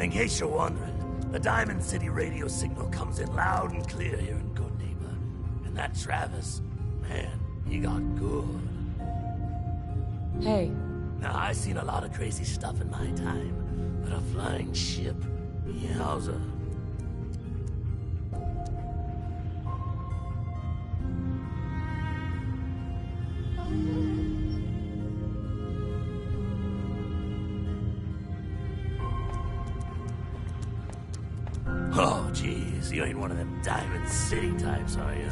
In case you're wondering, the Diamond City radio signal comes in loud and clear here in Good Neighbor. And that Travis, man, he got good. Hey. Now, I've seen a lot of crazy stuff in my time, but a flying ship, yowza. Oh, jeez, you ain't one of them Diamond City types, are you?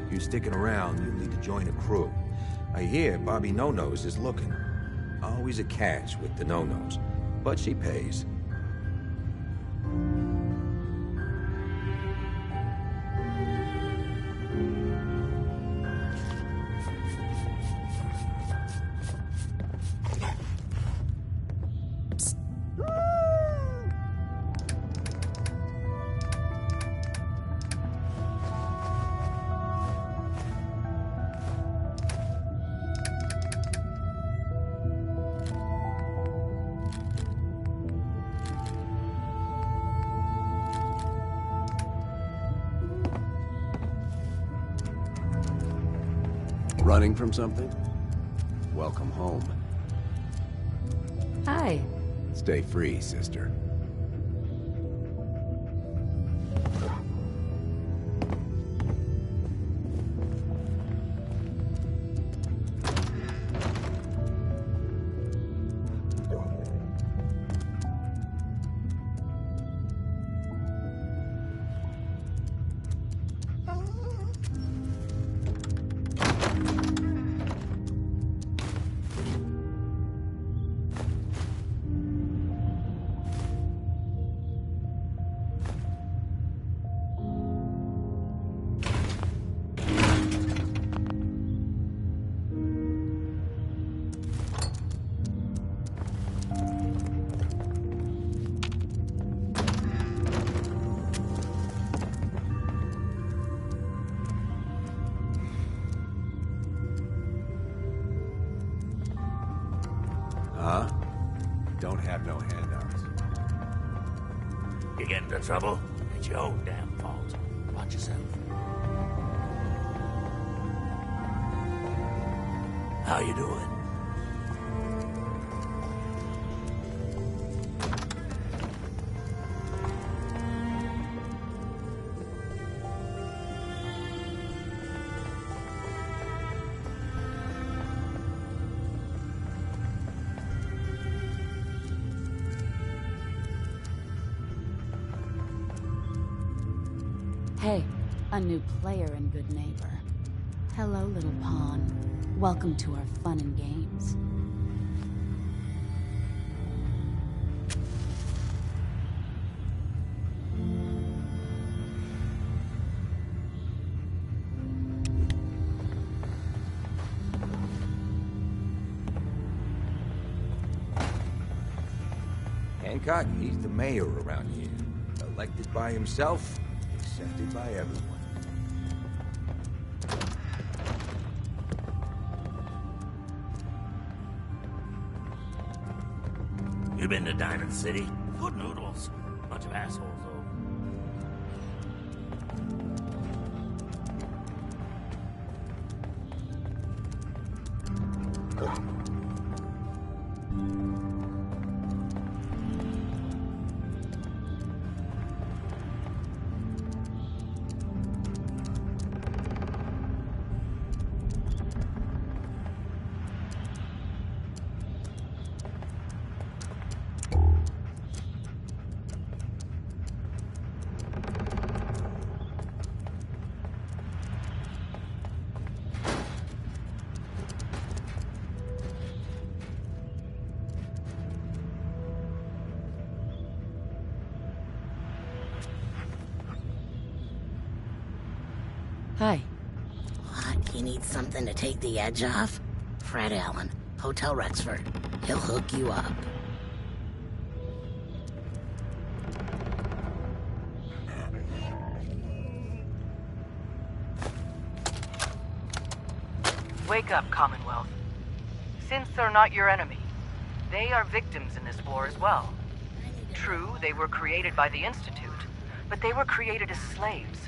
If you're sticking around, you'll need to join a crew. I hear Bobby No-Nose is looking. Always a catch with the No-Nose, but she pays. Running from something? Welcome home. Hi. Stay free, sister. Huh? Don't have no handouts. You get into trouble? It's your own damn fault. Watch yourself. How you doing? Hey, a new player in Good Neighbor. Hello, little pawn. Welcome to our fun and games. Hancock, he's the mayor around here. Elected by himself, accepted by everyone. You been to Diamond City? Good noodles. Bunch of assholes, though. Hi. What? You need something to take the edge off? Fred Allen, Hotel Rexford. He'll hook you up. Wake up, Commonwealth. Synths are not your enemy. They are victims in this war as well. True, they were created by the Institute, but they were created as slaves.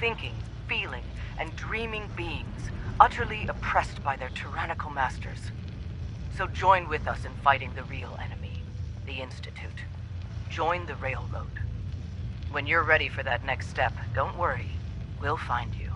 Thinking, feeling, and dreaming beings, utterly oppressed by their tyrannical masters. So join with us in fighting the real enemy, the Institute. Join the Railroad. When you're ready for that next step, don't worry. We'll find you.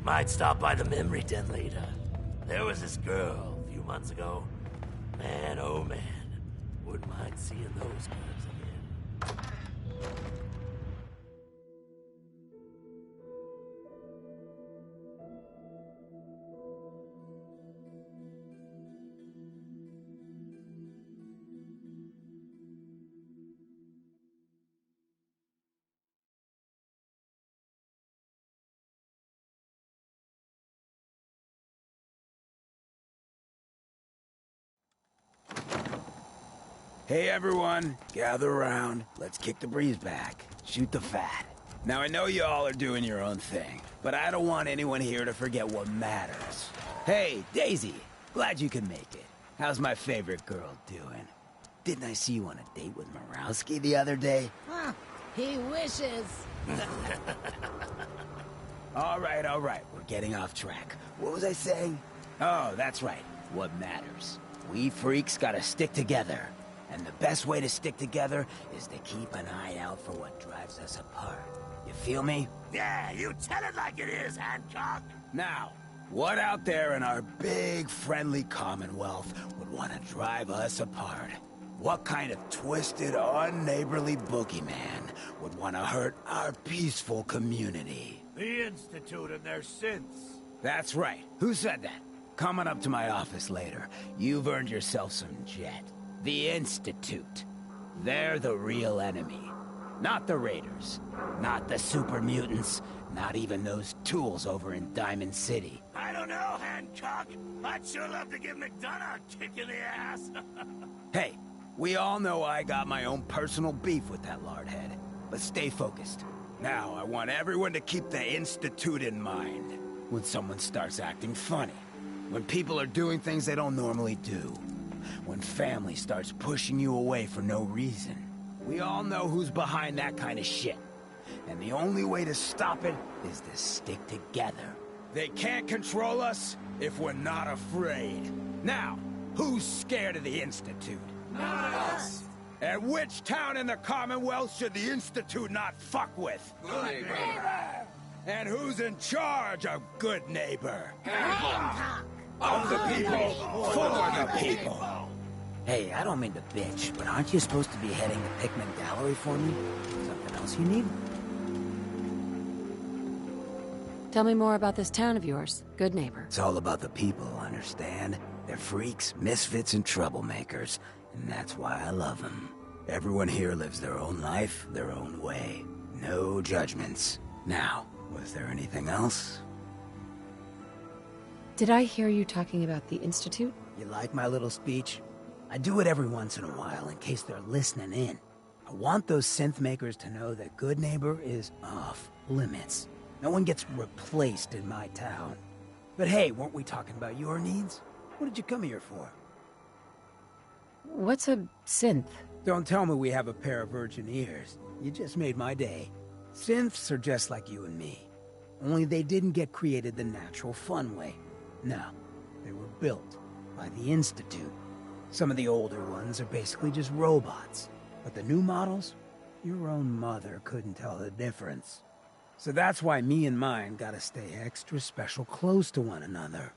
Might stop by the memory den later. There was this girl a few months ago. Man, oh man. Wouldn't mind seeing those curves again. Hey everyone, gather around. Let's kick the breeze back. Shoot the fat. Now I know you all are doing your own thing, but I don't want anyone here to forget what matters. Hey, Daisy, glad you could make it. How's my favorite girl doing? Didn't I see you on a date with Murawski the other day? Huh, he wishes. All right, we're getting off track. What was I saying? Oh, that's right, what matters. We freaks gotta stick together. And the best way to stick together is to keep an eye out for what drives us apart. You feel me? Yeah, you tell it like it is, Hancock. Now, what out there in our big, friendly Commonwealth would want to drive us apart? What kind of twisted, unneighborly boogeyman would want to hurt our peaceful community? The Institute and their synths. That's right. Who said that? Coming up to my office later. You've earned yourself some jet. The Institute. They're the real enemy. Not the Raiders. Not the super mutants. Not even those tools over in Diamond City. I don't know, Hancock. I'd sure love to give McDonough a kick in the ass. Hey, we all know I got my own personal beef with that lardhead. But stay focused. Now, I want everyone to keep the Institute in mind. When someone starts acting funny. When people are doing things they don't normally do. When family starts pushing you away for no reason. We all know who's behind that kind of shit. And the only way to stop it is to stick together. They can't control us if we're not afraid. Now, who's scared of the Institute? Not us. And which town in the Commonwealth should the Institute not fuck with? Good neighbor. And who's in charge of Good Neighbor? Hancock. Of the people, for the people. Hey, I don't mean to bitch, but aren't you supposed to be heading to Pickman Gallery for me? Something else you need? Tell me more about this town of yours, Good Neighbor. It's all about the people, understand? They're freaks, misfits, and troublemakers, and that's why I love them. Everyone here lives their own life, their own way. No judgments. Now, was there anything else? Did I hear you talking about the Institute? You like my little speech? I do it every once in a while in case they're listening in. I want those synth makers to know that Good Neighbor is off limits. No one gets replaced in my town. But hey, weren't we talking about your needs? What did you come here for? What's a synth? Don't tell me we have a pair of virgin ears. You just made my day. Synths are just like you and me. Only they didn't get created the natural fun way. No, they were built by the Institute. Some of the older ones are basically just robots. But the new models, your own mother couldn't tell the difference. So that's why me and mine gotta stay extra special close to one another.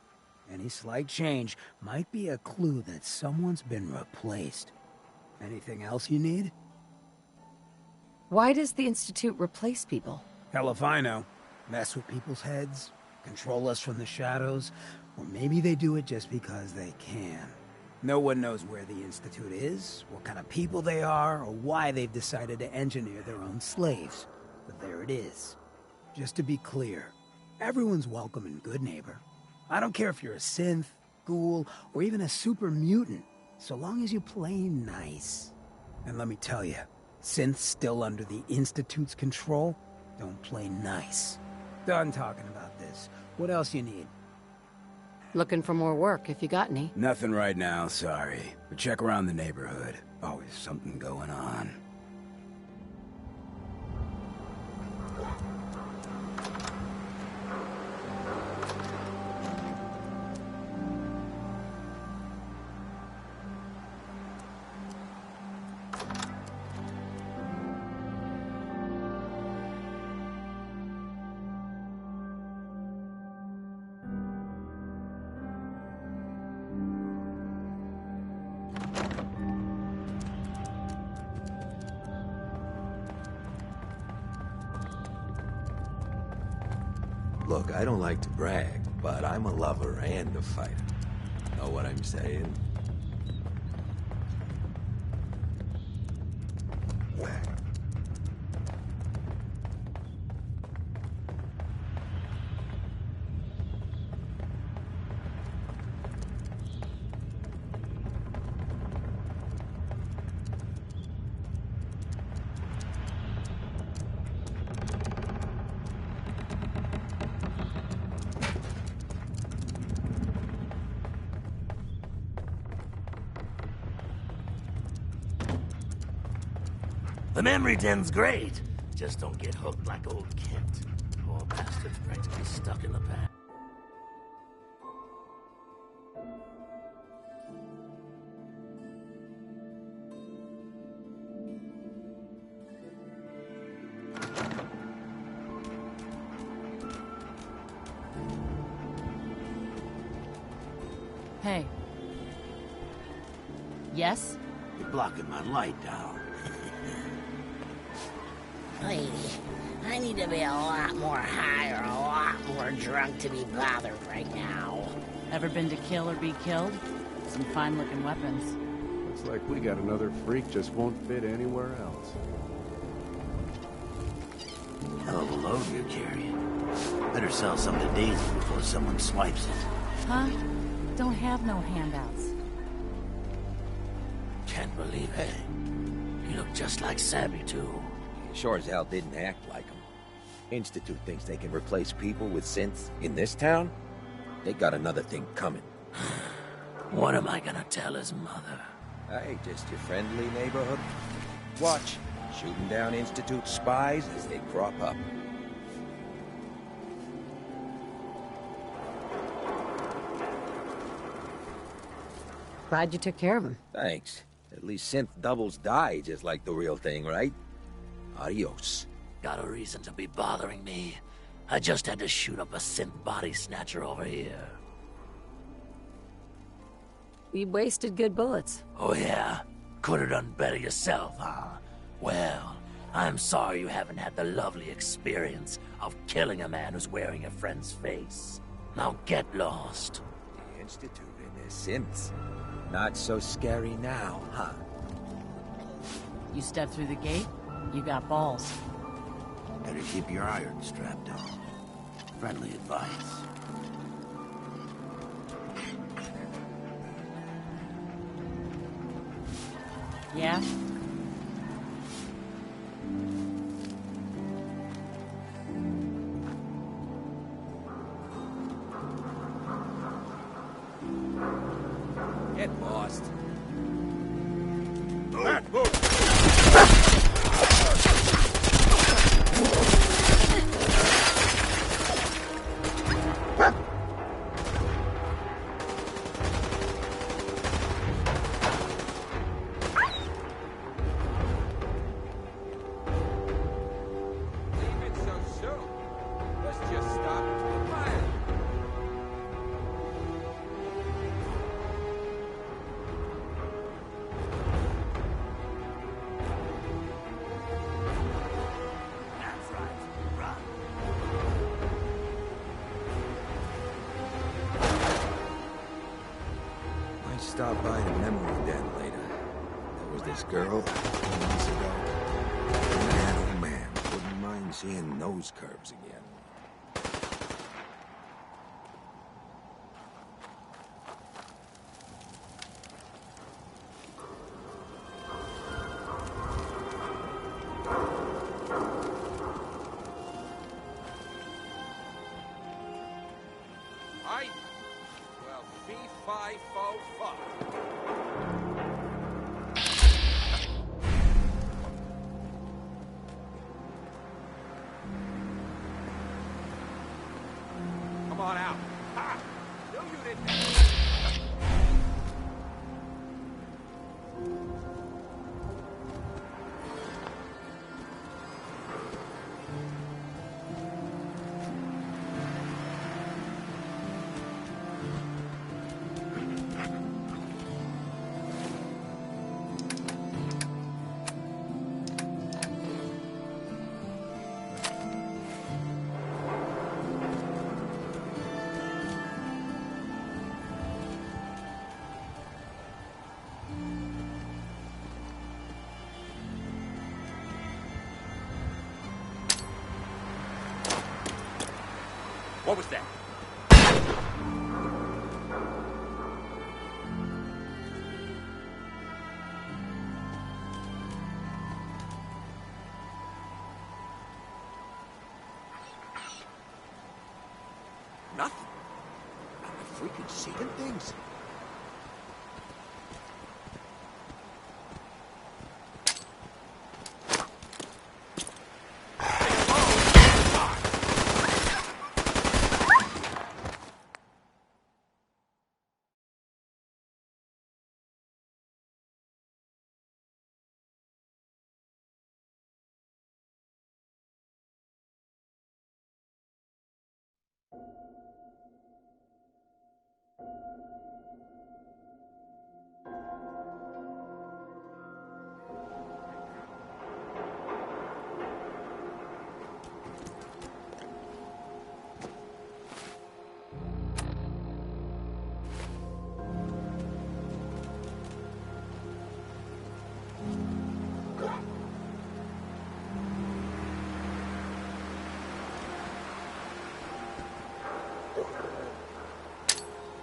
Any slight change might be a clue that someone's been replaced. Anything else you need? Why does the Institute replace people? Hell if I know. Mess with people's heads, control us from the shadows, or maybe they do it just because they can. No one knows where the Institute is, what kind of people they are, or why they've decided to engineer their own slaves. But there it is. Just to be clear, everyone's welcome in Good Neighbor. I don't care if you're a synth, ghoul, or even a super mutant, so long as you play nice. And let me tell you, synths still under the Institute's control don't play nice. Done talking about this. What else you need? Looking for more work, if you got any. Nothing right now, sorry. But check around the neighborhood. Always something going on. Look, I don't like to brag, but I'm a lover and a fighter. Know what I'm saying? The memory den's great. Just don't get hooked like old Kent. Poor bastard's practically stuck in the past. Hey. Yes? You're blocking my light down. Lady, I need to be a lot more high or a lot more drunk to be bothered right now. Ever been to kill or be killed? Some fine-looking weapons. Looks like we got another freak just won't fit anywhere else. Hell of a load you're carrying. Better sell some to Daisy before someone swipes it. Huh? Don't have no handouts. Can't believe it. You look just like Sabby, too. Sure as hell didn't act like him. Institute thinks they can replace people with synths in this town? They got another thing coming. What am I gonna tell his mother? Hey, just your friendly neighborhood. Watch. Shooting down Institute spies as they crop up. Glad you took care of him. Thanks. At least synth doubles die just like the real thing, right? Adios. Got a reason to be bothering me. I just had to shoot up a synth body snatcher over here. You wasted good bullets. Oh yeah? Could have done better yourself, huh? Well, I'm sorry you haven't had the lovely experience of killing a man who's wearing a friend's face. Now get lost. The Institute and their synths. Not so scary now, huh? You step through the gate, you got balls. Better keep your iron strapped on. Friendly advice. Yeah? Get lost. Leaving so soon. Let's just stop the fire. That's right. Run. Might stop by the memory den later. There was this girl 10 months ago. Man, oh man, wouldn't mind seeing those curves again. Aye. Well, fee, fi, fo, fuck. Come on out. Ha! No, you didn't. What was that? Nothing. Am I freaking seeing things?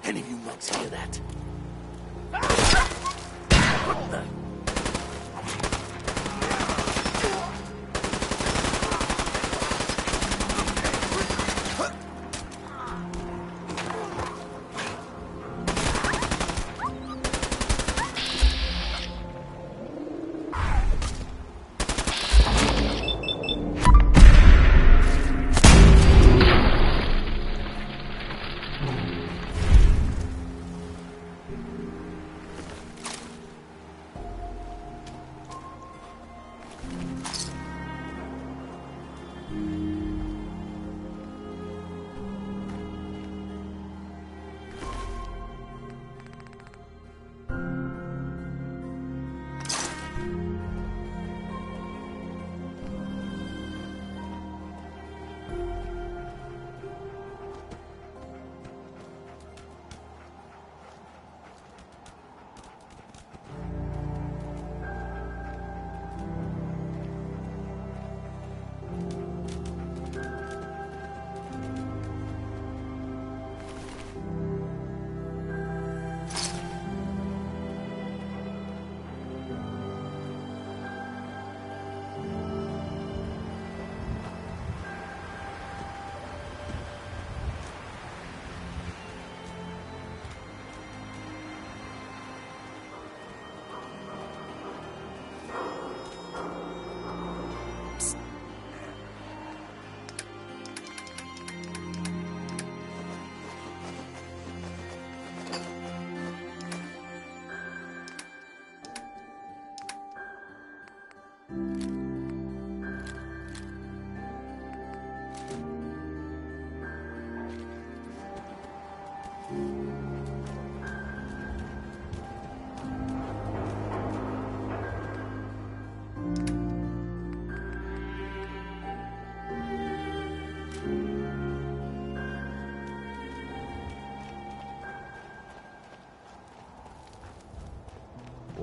Any of you monks hear that? What the?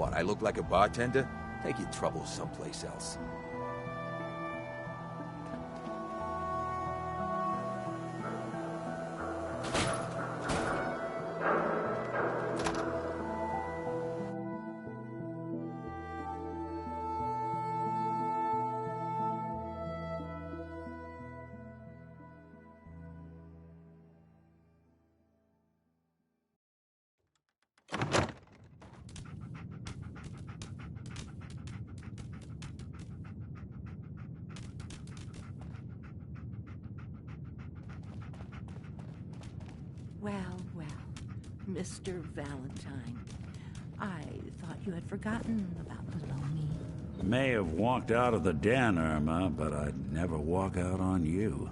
What, I look like a bartender? Take your troubles someplace else. Well, well, Mr. Valentine. I thought you had forgotten about little me. May have walked out of the den, Irma, but I'd never walk out on you.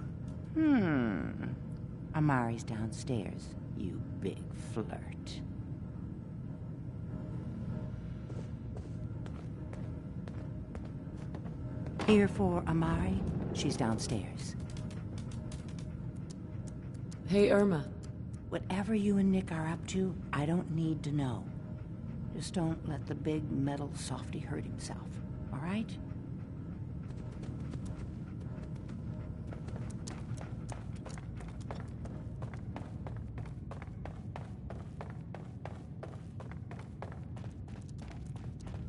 Amari's downstairs, you big flirt. Here for Amari. She's downstairs. Hey, Irma. Whatever you and Nick are up to, I don't need to know. Just don't let the big metal softy hurt himself, all right?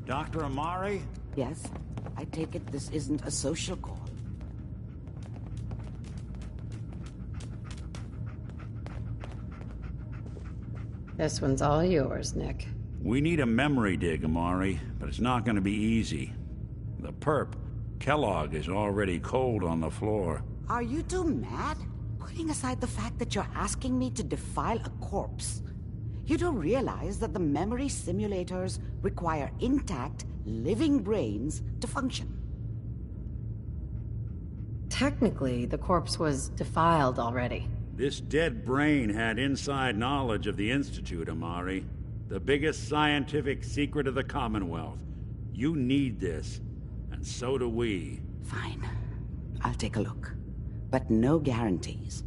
Dr. Amari? Yes? I take it this isn't a social call. This one's all yours, Nick. We need a memory dig, Amari, but it's not going to be easy. The perp, Kellogg, is already cold on the floor. Are you two mad? Putting aside the fact that you're asking me to defile a corpse, you do realize that the memory simulators require intact, living brains to function. Technically, the corpse was defiled already. This dead brain had inside knowledge of the Institute, Amari. The biggest scientific secret of the Commonwealth. You need this, and so do we. Fine. I'll take a look. But no guarantees.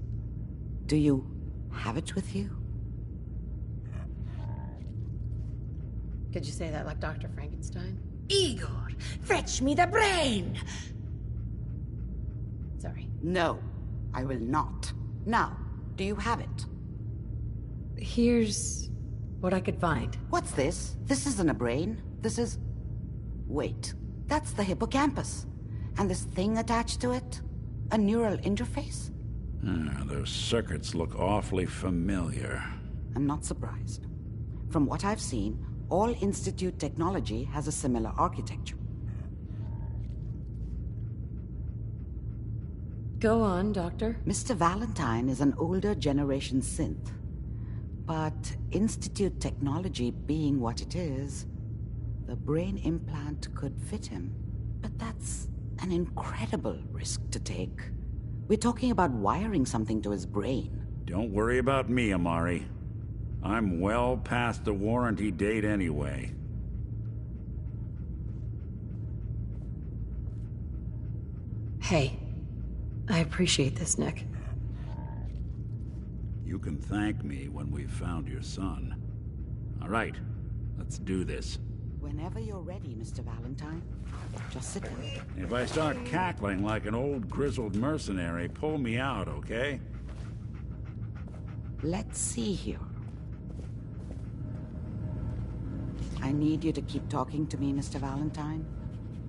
Do you have it with you? Could you say that like Dr. Frankenstein? Igor, fetch me the brain! Sorry. No, I will not. Now, do you have it? Here's what I could find. What's this? This isn't a brain. This is... Wait, that's the hippocampus. And this thing attached to it? A neural interface? Those circuits look awfully familiar. I'm not surprised. From what I've seen, all Institute technology has a similar architecture. Go on, Doctor. Mr. Valentine is an older generation synth. But Institute technology being what it is, the brain implant could fit him. But that's an incredible risk to take. We're talking about wiring something to his brain. Don't worry about me, Amari. I'm well past the warranty date anyway. Hey, I appreciate this, Nick. You can thank me when we've found your son. All right, let's do this. Whenever you're ready, Mr. Valentine. Just sit down. If I start cackling like an old grizzled mercenary, pull me out, okay? Let's see here. I need you to keep talking to me, Mr. Valentine.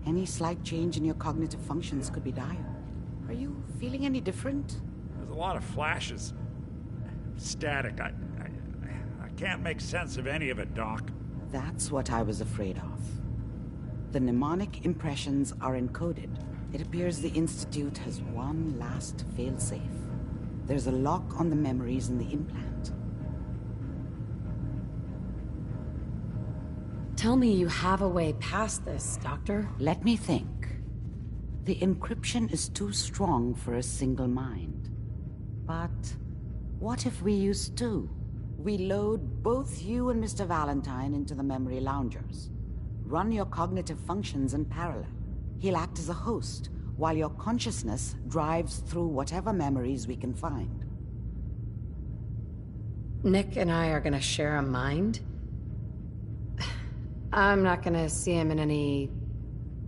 Any slight change in your cognitive functions could be dire. Are you feeling any different? There's a lot of flashes. Static. I can't make sense of any of it, Doc. That's what I was afraid of. The mnemonic impressions are encoded. It appears the Institute has one last failsafe. There's a lock on the memories in the implant. Tell me you have a way past this, Doctor. Let me think. The encryption is too strong for a single mind. But what if we use two? We load both you and Mr. Valentine into the memory loungers. Run your cognitive functions in parallel. He'll act as a host, while your consciousness drives through whatever memories we can find. Nick and I are gonna share a mind? I'm not gonna see him in any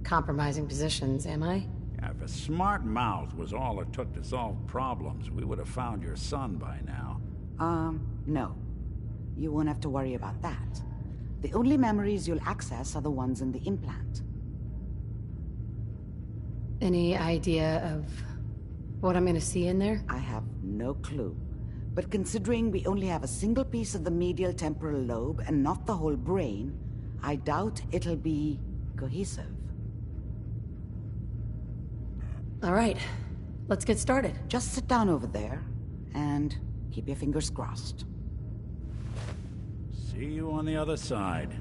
compromising positions, am I? If a smart mouth was all it took to solve problems, we would have found your son by now. No. You won't have to worry about that. The only memories you'll access are the ones in the implant. Any idea of what I'm gonna see in there? I have no clue. But considering we only have a single piece of the medial temporal lobe and not the whole brain, I doubt it'll be cohesive. All right, let's get started. Just sit down over there and keep your fingers crossed. See you on the other side.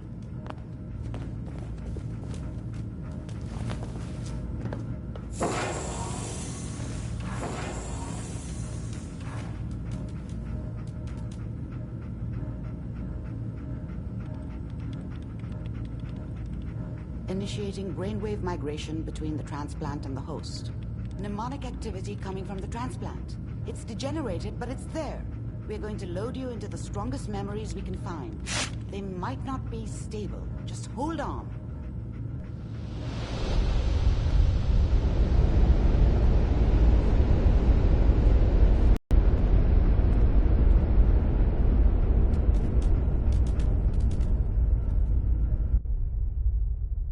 Initiating brainwave migration between the transplant and the host. Mnemonic activity coming from the transplant. It's degenerated, but it's there. We're going to load you into the strongest memories we can find. They might not be stable. Just hold on.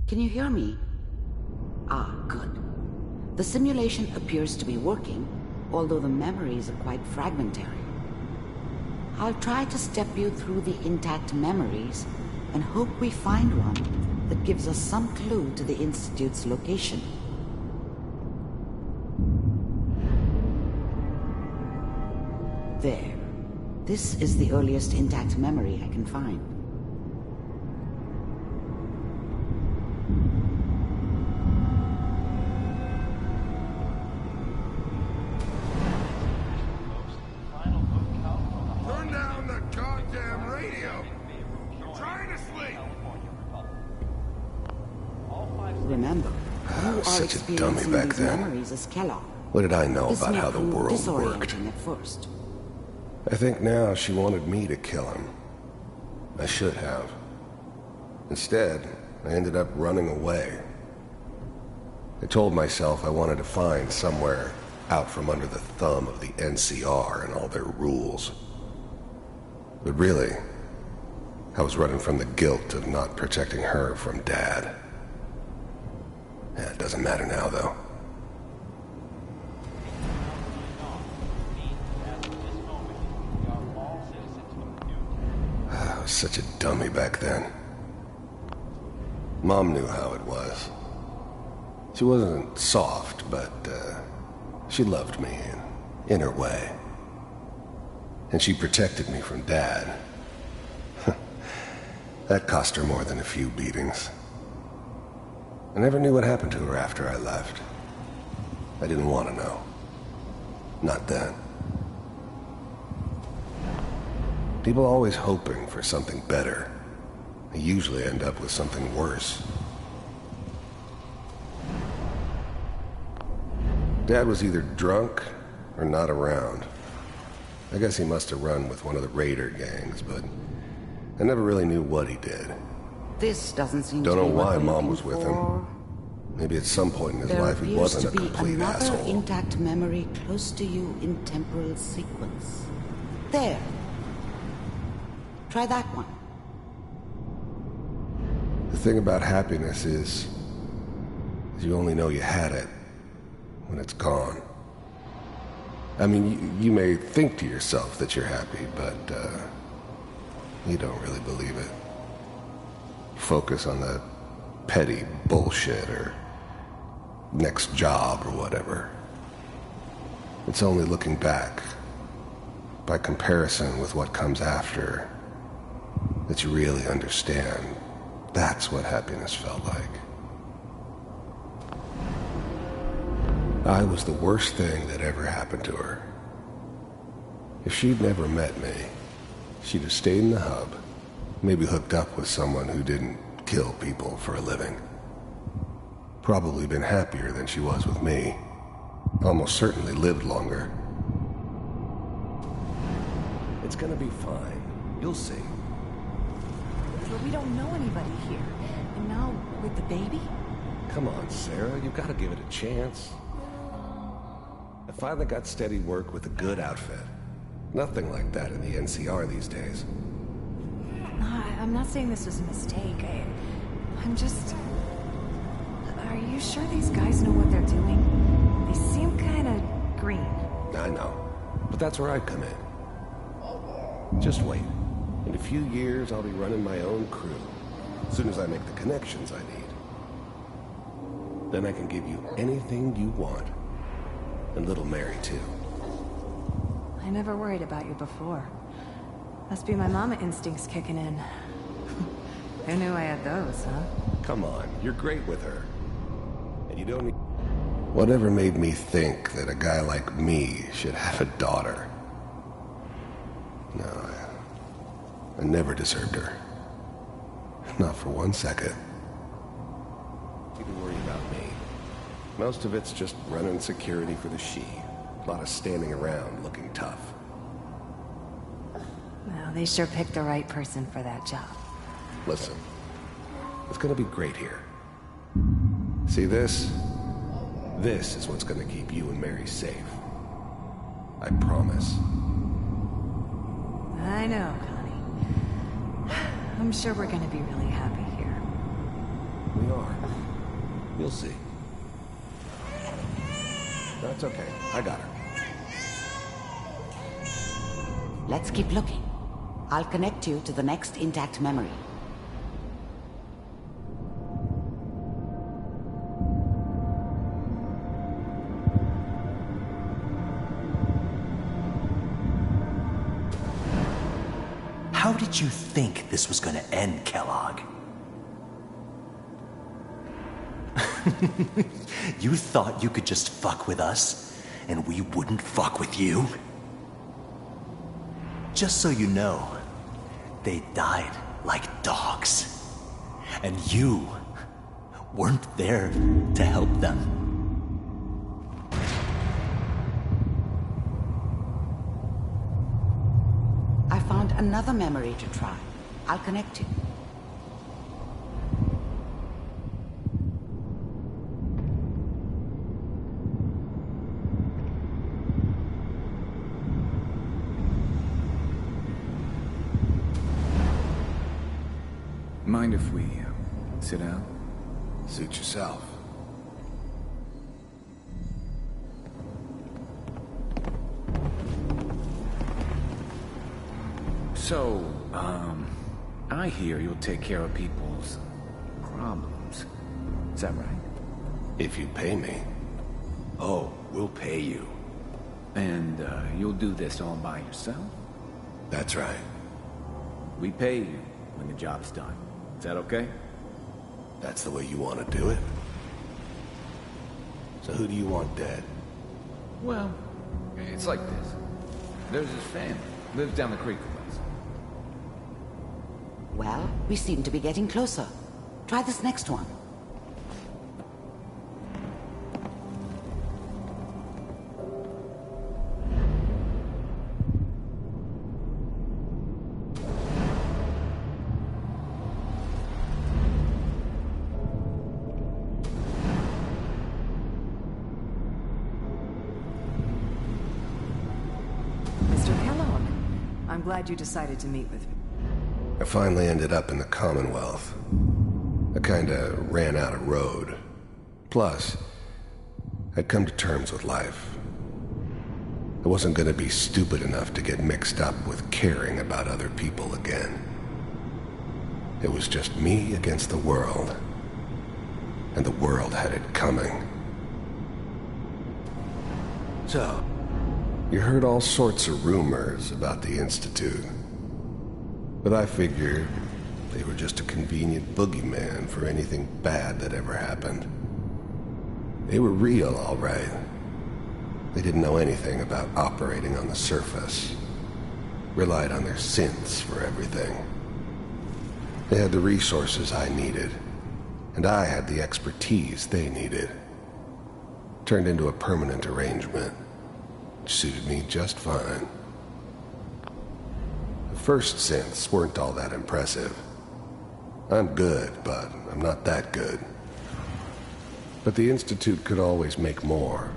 Can you hear me? Ah, good. The simulation appears to be working, although the memories are quite fragmentary. I'll try to step you through the intact memories and hope we find one that gives us some clue to the Institute's location. There. This is the earliest intact memory I can find. Remember, you are Such a dummy experiencing back these then. memories as Kellogg. What did I know This about may how the prove world worked? disorienting at first. I think now she wanted me to kill him. I should have. Instead, I ended up running away. I told myself I wanted to find somewhere out from under the thumb of the NCR and all their rules. But really, I was running from the guilt of not protecting her from Dad. Yeah, it doesn't matter now, though. I was such a dummy back then. Mom knew how it was. She wasn't soft, but she loved me in her way. And she protected me from Dad. That cost her more than a few beatings. I never knew what happened to her after I left. I didn't want to know. Not then. People always hoping for something better. They usually end up with something worse. Dad was either drunk or not around. I guess he must have run with one of the raider gangs, but I never really knew what he did. This doesn't seem Don't to know be what why we're Mom looking was with for. him. Maybe at some point in his There life he appears wasn't a to be complete another asshole. intact memory close to you in temporal sequence. There. Try that one. The thing about happiness is you only know you had it when it's gone. I mean, you may think to yourself that you're happy, but you don't really believe it. Focus on the petty bullshit or next job or whatever. It's only looking back, by comparison with what comes after, that you really understand. That's what happiness felt like. I was the worst thing that ever happened to her. If she'd never met me, she'd have stayed in the hub, maybe hooked up with someone who didn't kill people for a living. Probably been happier than she was with me. Almost certainly lived longer. It's gonna be fine. You'll see. but we don't know anybody here. And now, with the baby? Come on, Sarah, you've got to give it a chance. I finally got steady work with a good outfit. Nothing like that in the NCR these days. No, I'm not saying this was a mistake. I'm just... Are you sure these guys know what they're doing? They seem kind of green. I know, but that's where I come in. Just wait. In a few years, I'll be running my own crew. As soon as I make the connections I need. Then I can give you anything you want. And little Mary, too. I never worried about you before. Must be my mama instincts kicking in. Who knew I had those, huh? Come on, you're great with her. And you don't need... Whatever made me think that a guy like me should have a daughter? No, I never deserved her. Not for 1 second. You can worry about me. Most of it's just running security for the she. A lot of standing around looking tough. Well, they sure picked the right person for that job. Listen, it's gonna be great here. See this? This is what's gonna keep you and Mary safe. I promise. I know, Connie. I'm sure we're gonna be really happy here. We are. You'll see. That's okay. I got her. Let's keep looking. I'll connect you to the next intact memory. How did you think this was gonna end, Kellogg? You thought you could just fuck with us, and we wouldn't fuck with you? Just so you know, they died like dogs. And you weren't there to help them. I found another memory to try. I'll connect you. Mind if we sit down? Suit yourself. So, I hear you'll take care of people's problems. Is that right? If you pay me. Oh, we'll pay you. And, you'll do this all by yourself? That's right. We pay you when the job's done. Is that okay? That's the way you want to do it? So who do you want dead? Well, it's like this. There's his family. Lives down the creek with us. Well, we seem to be getting closer. Try this next one. I'm glad you decided to meet with me. I finally ended up in the Commonwealth. I kinda ran out of road. Plus, I'd come to terms with life. I wasn't gonna be stupid enough to get mixed up with caring about other people again. It was just me against the world. And the world had it coming. So, you heard all sorts of rumors about the Institute. But I figured they were just a convenient boogeyman for anything bad that ever happened. They were real, all right. They didn't know anything about operating on the surface. Relied on their synths for everything. They had the resources I needed, and I had the expertise they needed. Turned into a permanent arrangement. Suited me just fine. The first synths weren't all that impressive. I'm good, but I'm not that good. But the Institute could always make more,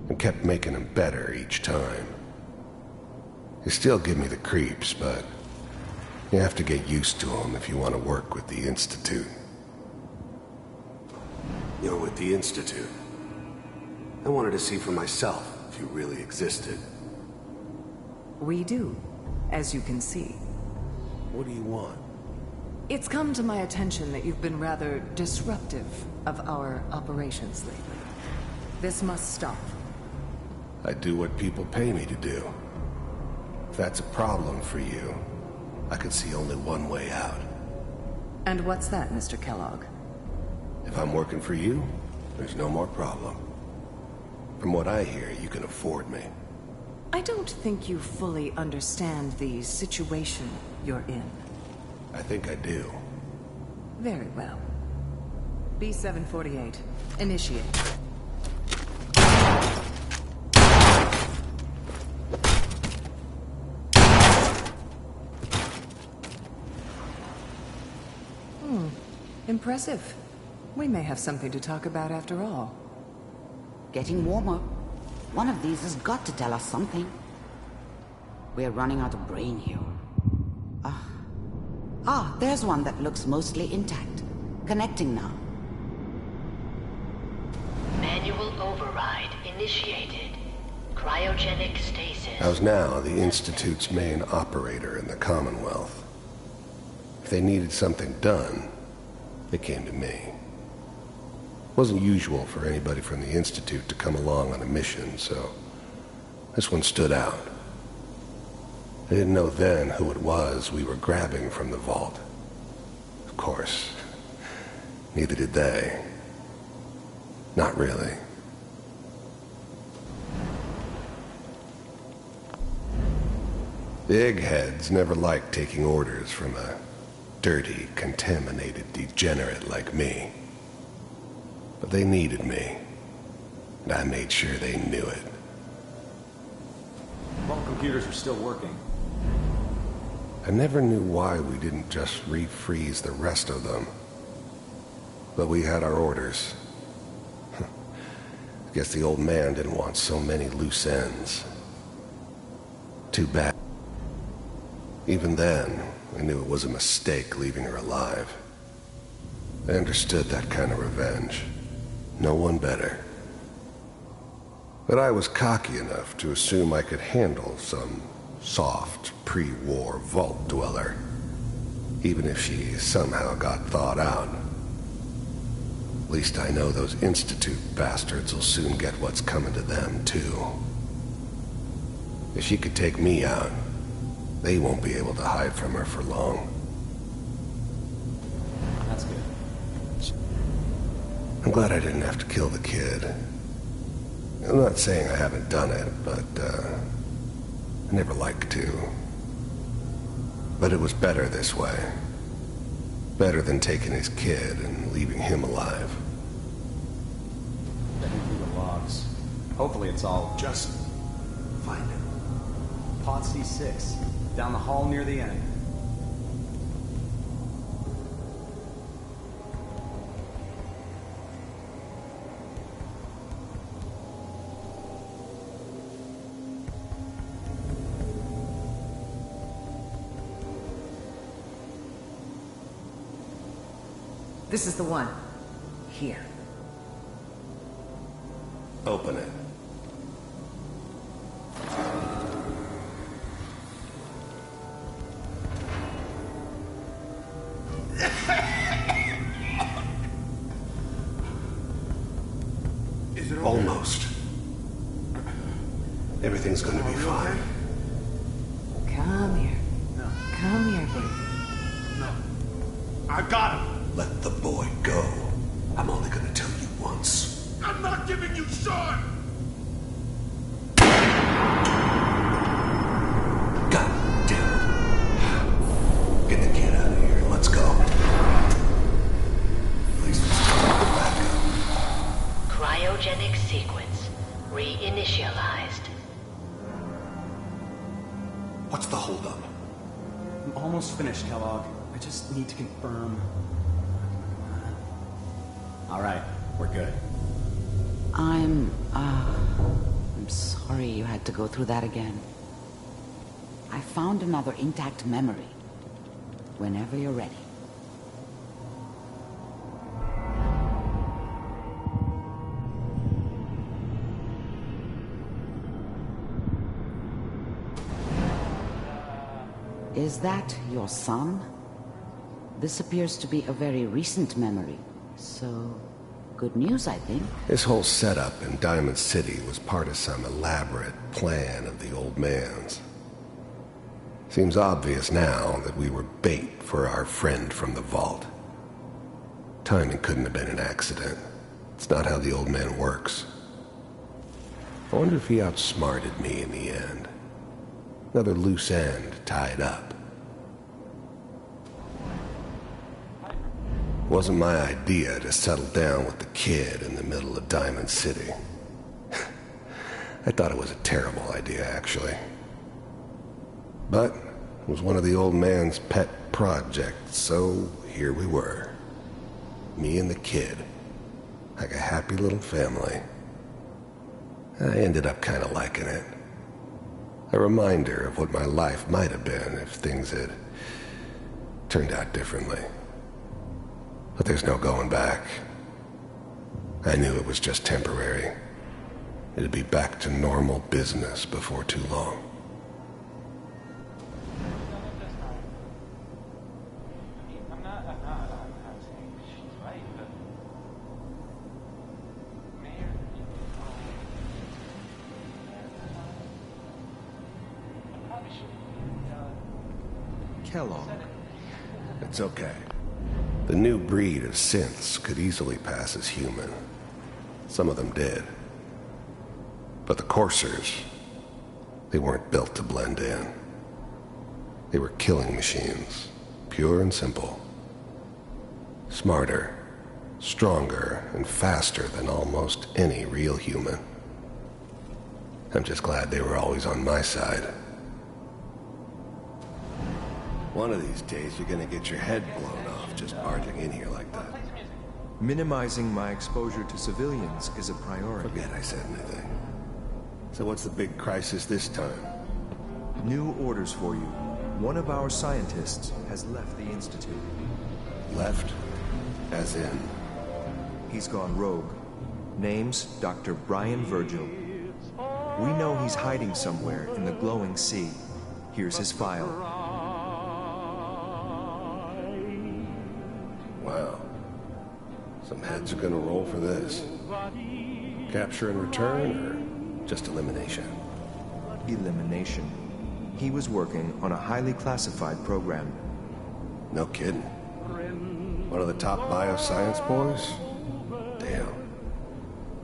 and kept making them better each time. They still give me the creeps, but you have to get used to them if you want to work with the Institute. You're with the Institute. I wanted to see for myself if you really existed. We do, as you can see. What do you want? It's come to my attention that you've been rather disruptive of our operations lately. This must stop. I do what people pay me to do. If that's a problem for you, I can see only one way out. And what's that, Mr. Kellogg? If I'm working for you, there's no more problem. From what I hear, you can afford me. I don't think you fully understand the situation you're in. I think I do. Very well. B-748, initiate. Impressive. We may have something to talk about after all. Getting warmer. One of these has got to tell us something. We're running out of brain here. There's one that looks mostly intact. Connecting now. Manual override initiated. Cryogenic stasis. How's now the Institute's main operator in the Commonwealth? If they needed something done, they came to me. It wasn't usual for anybody from the Institute to come along on a mission, so this one stood out. I didn't know then who it was we were grabbing from the vault. Of course, neither did they. Not really. The eggheads never liked taking orders from a dirty, contaminated degenerate like me. But they needed me, and I made sure they knew it. Vault computers are still working. I never knew why we didn't just refreeze the rest of them. But we had our orders. I guess the old man didn't want so many loose ends. Too bad. Even then, I knew it was a mistake leaving her alive. I understood that kind of revenge. No one better. But I was cocky enough to assume I could handle some soft, pre-war vault dweller, even if she somehow got thawed out. At least I know those Institute bastards will soon get what's coming to them, too. If she could take me out, they won't be able to hide from her for long. That's good. I'm glad I didn't have to kill the kid. I'm not saying I haven't done it, but, I never liked to. But it was better this way. Better than taking his kid and leaving him alive. Checking through the logs. Hopefully it's all... Just find him. Pod C6. Down the hall near the end. This is the one. Here. Open it. Is it over? Almost. Everything's gonna be fine. Come here. No. Come here, baby. No. I got him. Let the boy go. I'm only gonna tell you once. I'm not giving you Sean! God damn it. Get the kid out of here. Let's go. At least we still have the backup. Cryogenic sequence reinitialized. What's the holdup? I'm almost finished, Kellogg. I just need to confirm. All right, we're good. I'm sorry you had to go through that again. I found another intact memory. Whenever you're ready. Is that your son? This appears to be a very recent memory, so good news, I think. This whole setup in Diamond City was part of some elaborate plan of the old man's. Seems obvious now that we were bait for our friend from the vault. Timing couldn't have been an accident. It's not how the old man works. I wonder if he outsmarted me in the end. Another loose end tied up. It wasn't my idea to settle down with the kid in the middle of Diamond City. I thought it was a terrible idea, actually. But it was one of the old man's pet projects, so here we were. Me and the kid. Like a happy little family. I ended up kind of liking it. A reminder of what my life might have been if things had turned out differently. But there's no going back. I knew it was just temporary. It'd be back to normal business before too long. Kellogg. It's okay. The new breed of synths could easily pass as human. Some of them did. But the coursers, they weren't built to blend in. They were killing machines, pure and simple. Smarter, stronger, and faster than almost any real human. I'm just glad they were always on my side. One of these days, you're gonna get your head blown off just barging in here like that. Minimizing my exposure to civilians is a priority. Forget I said anything. So what's the big crisis this time? New orders for you. One of our scientists has left the Institute. Left? As in? He's gone rogue. Name's Dr. Brian Virgil. We know he's hiding somewhere in the glowing sea. Here's his file. Wow. Some heads are gonna roll for this. Capture and return, or just elimination? Elimination. He was working on a highly classified program. No kidding. One of the top bioscience boys? Damn.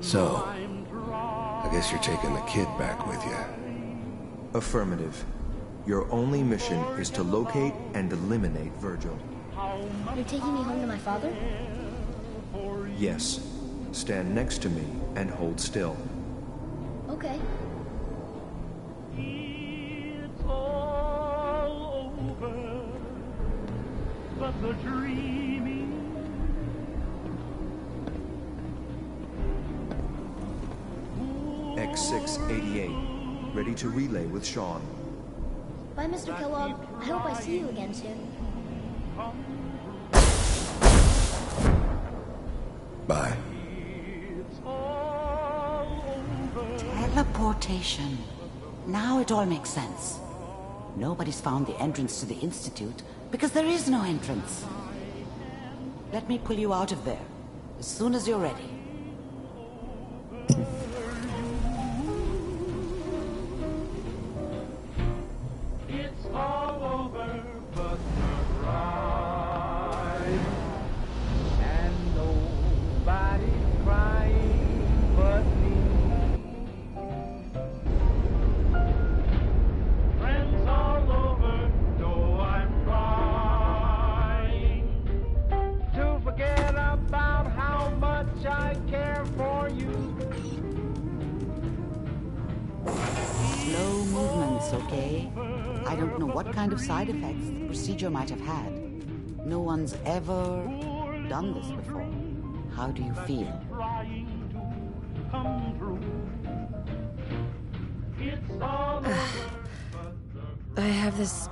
So, I guess you're taking the kid back with you. Affirmative. Your only mission is to locate and eliminate Virgil. You're taking me home to my father? Yes. Stand next to me and hold still. Okay. It's all over, but the dreaming. X688, ready to relay with Sean. Bye, Mr. Kellogg. I hope I see you again soon. Bye. Teleportation. Now it all makes sense. Nobody's found the entrance to the Institute because there is no entrance. Let me pull you out of there as soon as you're ready. It's all over but the ride. And nobody's crying but me. Friends all over know I'm trying to forget about how much I care for you. Slow movements, okay? I don't know what kind of side effects the procedure might have had, No one's ever done this before. How do you feel? I have this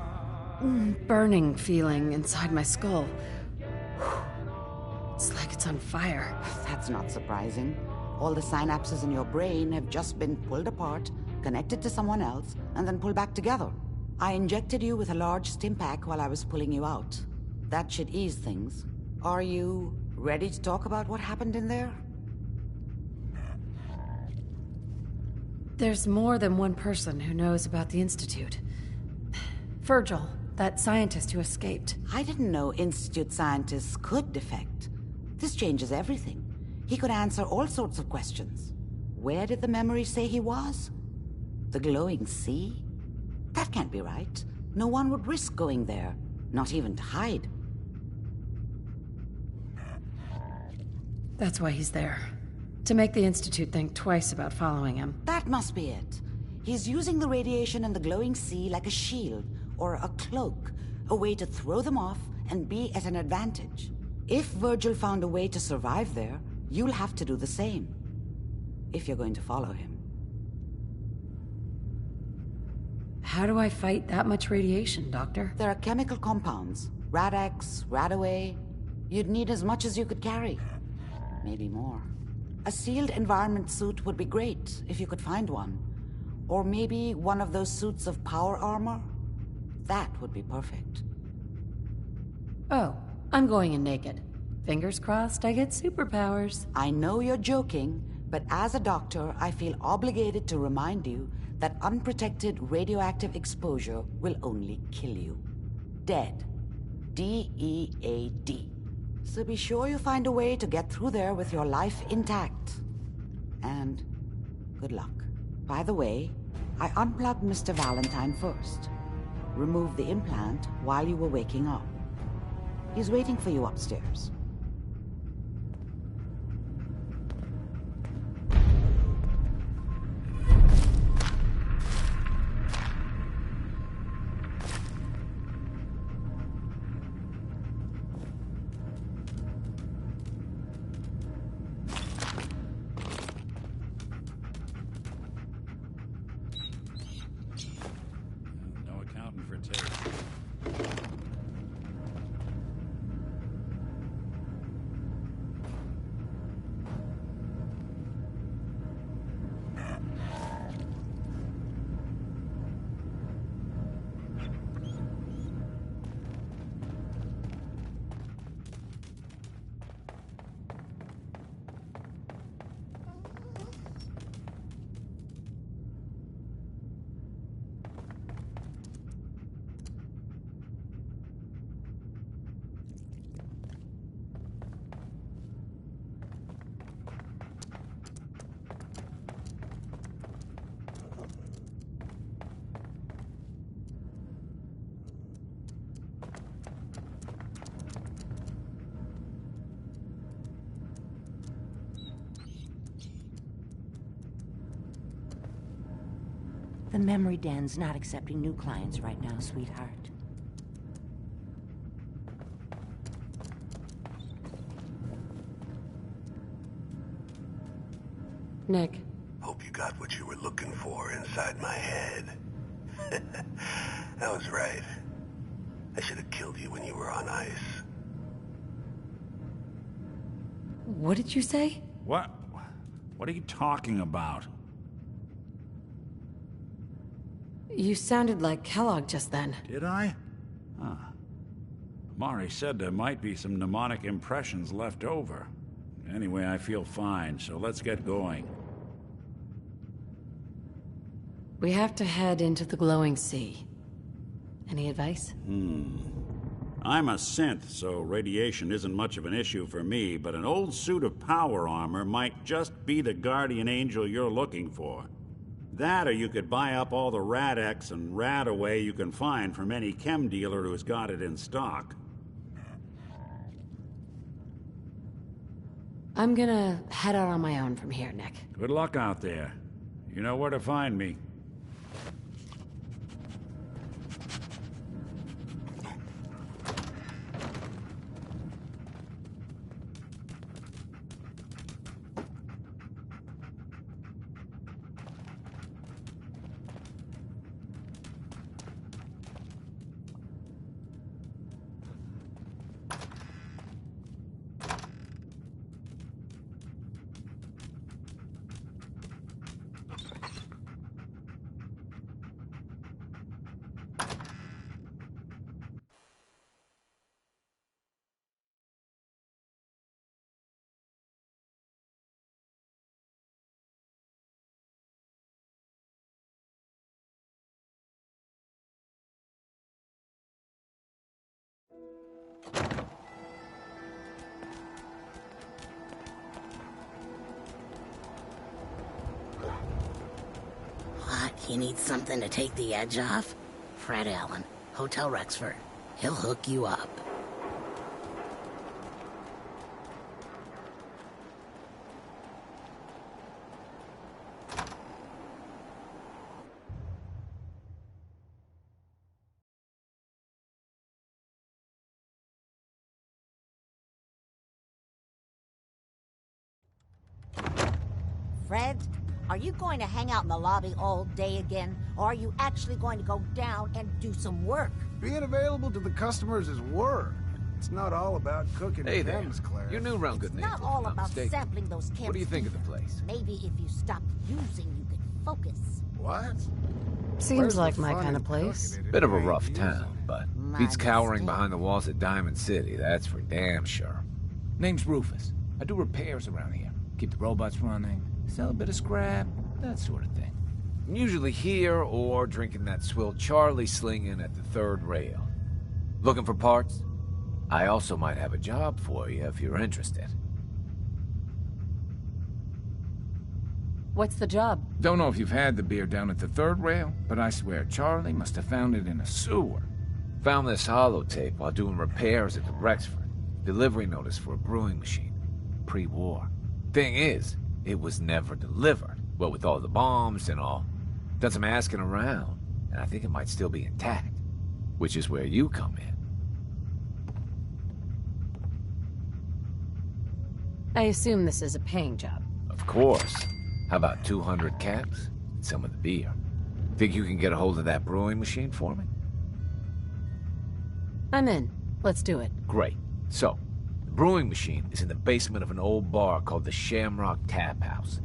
burning feeling inside my skull. It's like it's on fire. That's not surprising. All the synapses in your brain have just been pulled apart, connected to someone else, and then pulled back together. I injected you with a large stim pack while I was pulling you out. That should ease things. Are you ready to talk about what happened in there? There's more than one person who knows about the Institute. Virgil, that scientist who escaped. I didn't know Institute scientists could defect. This changes everything. He could answer all sorts of questions. Where did the memory say he was? The glowing sea? That can't be right. No one would risk going there, not even to hide. That's why he's there. To make the Institute think twice about following him. That must be it. He's using the radiation and the glowing sea like a shield, or a cloak, a way to throw them off and be at an advantage. If Virgil found a way to survive there, you'll have to do the same. If you're going to follow him. How do I fight that much radiation, Doctor? There are chemical compounds. Rad-X, Radaway. You'd need as much as you could carry. Maybe more. A sealed environment suit would be great, if you could find one. Or maybe one of those suits of power armor? That would be perfect. Oh, I'm going in naked. Fingers crossed I get superpowers. I know you're joking, but as a doctor, I feel obligated to remind you that unprotected radioactive exposure will only kill you. Dead. D-E-A-D. So be sure you find a way to get through there with your life intact. And good luck. By the way, I unplugged Mr. Valentine first. Removed the implant while you were waking up. He's waiting for you upstairs. The memory den's not accepting new clients right now, sweetheart. Nick. Hope you got what you were looking for inside my head. I was right. I should have killed you when you were on ice. What did you say? What? What are you talking about? You sounded like Kellogg just then. Did I? Huh. Amari said there might be some mnemonic impressions left over. Anyway, I feel fine, so let's get going. We have to head into the glowing sea. Any advice? I'm a synth, so radiation isn't much of an issue for me, but an old suit of power armor might just be the guardian angel you're looking for. That, or you could buy up all the Rad-X and Radaway you can find from any chem dealer who's got it in stock. I'm gonna head out on my own from here, Nick. Good luck out there. You know where to find me. What? You need something to take the edge off? Fred Allen, Hotel Rexford. He'll hook you up. Fred, are you going to hang out in the lobby all day again? Or are you actually going to go down and do some work? Being available to the customers is work. It's not all about cooking Hey there. hymns, Claire. You're new around Good It's Neighbor, not if all I'm not about mistaken. sampling those camps. What do you think of the place? Maybe if you stopped using, you could focus. What? Seems like my kind of place. Bit of a rough town, but beats cowering behind the walls at Diamond City, that's for damn sure. Name's Rufus. I do repairs around here. Keep the robots running, sell a bit of scrap, that sort of thing. I'm usually here or drinking that swill Charlie slinging at the third rail. Looking for parts? I also might have a job for you if you're interested. What's the job? Don't know if you've had the beer down at the third rail, but I swear Charlie must have found it in a sewer. Found this holotape while doing repairs at the Rexford. Delivery notice for a brewing machine. Pre-war. Thing is, it was never delivered. What with all the bombs and all. Done some asking around, and I think it might still be intact. Which is where you come in. I assume this is a paying job. Of course. How about 200 caps? And some of the beer. Think you can get a hold of that brewing machine for me? I'm in. Let's do it. Great. So, the brewing machine is in the basement of an old bar called the Shamrock Tap House.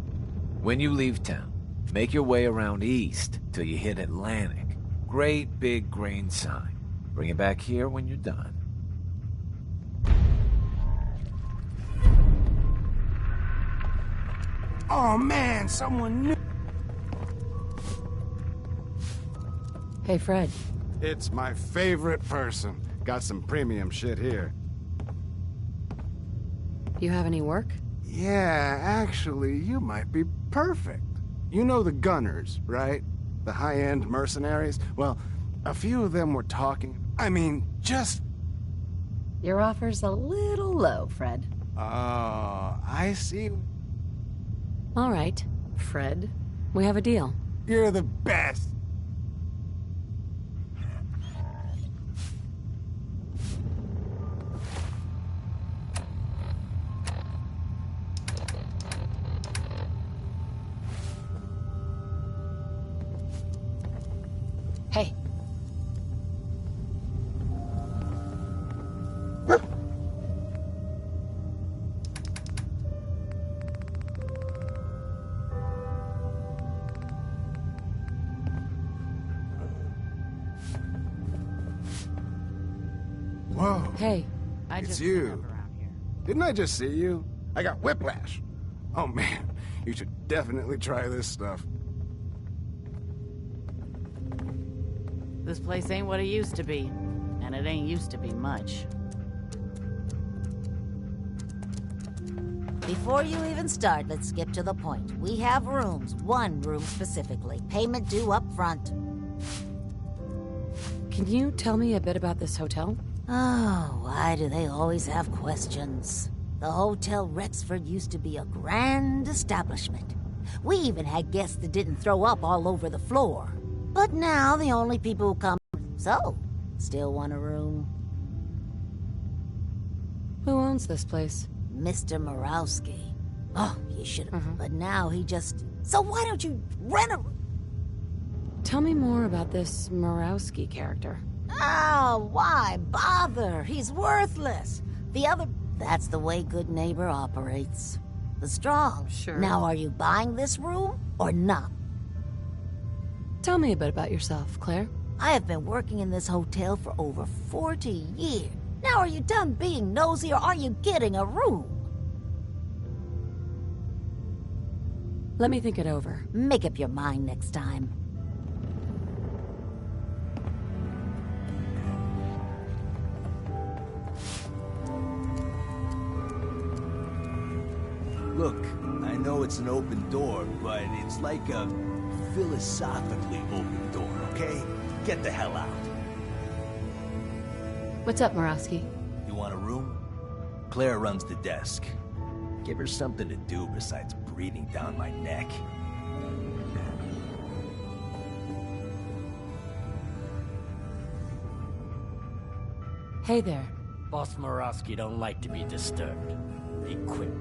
When you leave town, make your way around east till you hit Atlantic. Great big green sign. Bring it back here when you're done. Oh man, someone new. Hey, Fred. It's my favorite person. Got some premium shit here. You have any work? Yeah, actually, you might be perfect. You know the Gunners, right? The high-end mercenaries? Well, a few of them were talking. I mean, just... Your offer's a little low, Fred. Oh, I see. All right, Fred. We have a deal. You're the best. Hey. Whoa. Hey. It's you. Didn't I just see you? I got whiplash. Oh man, you should definitely try this stuff. This place ain't what it used to be. And it ain't used to be much. Before you even start, let's skip to the point. We have rooms, one room specifically. Payment due up front. Can you tell me a bit about this hotel? Oh, why do they always have questions? The Hotel Rexford used to be a grand establishment. We even had guests that didn't throw up all over the floor. But now the only people who come... So, still want a room? Who owns this place? Mr. Murawski. Oh, you should have. But now he just... So why don't you rent a... Tell me more about this Murawski character. Oh, why bother? He's worthless. The other... That's the way Good Neighbor operates. The strong. Sure. Now, are you buying this room or not? Tell me a bit about yourself, Claire. I have been working in this hotel for over 40 years. Now, are you done being nosy or are you getting a room? Let me think it over. Make up your mind next time. Look, I know it's an open door, but it's like a philosophically open door, okay? Get the hell out. What's up, Murawski? You want a room? Claire runs the desk. Give her something to do besides breathing down my neck. Hey there. Boss Murawski don't like to be disturbed. He quit.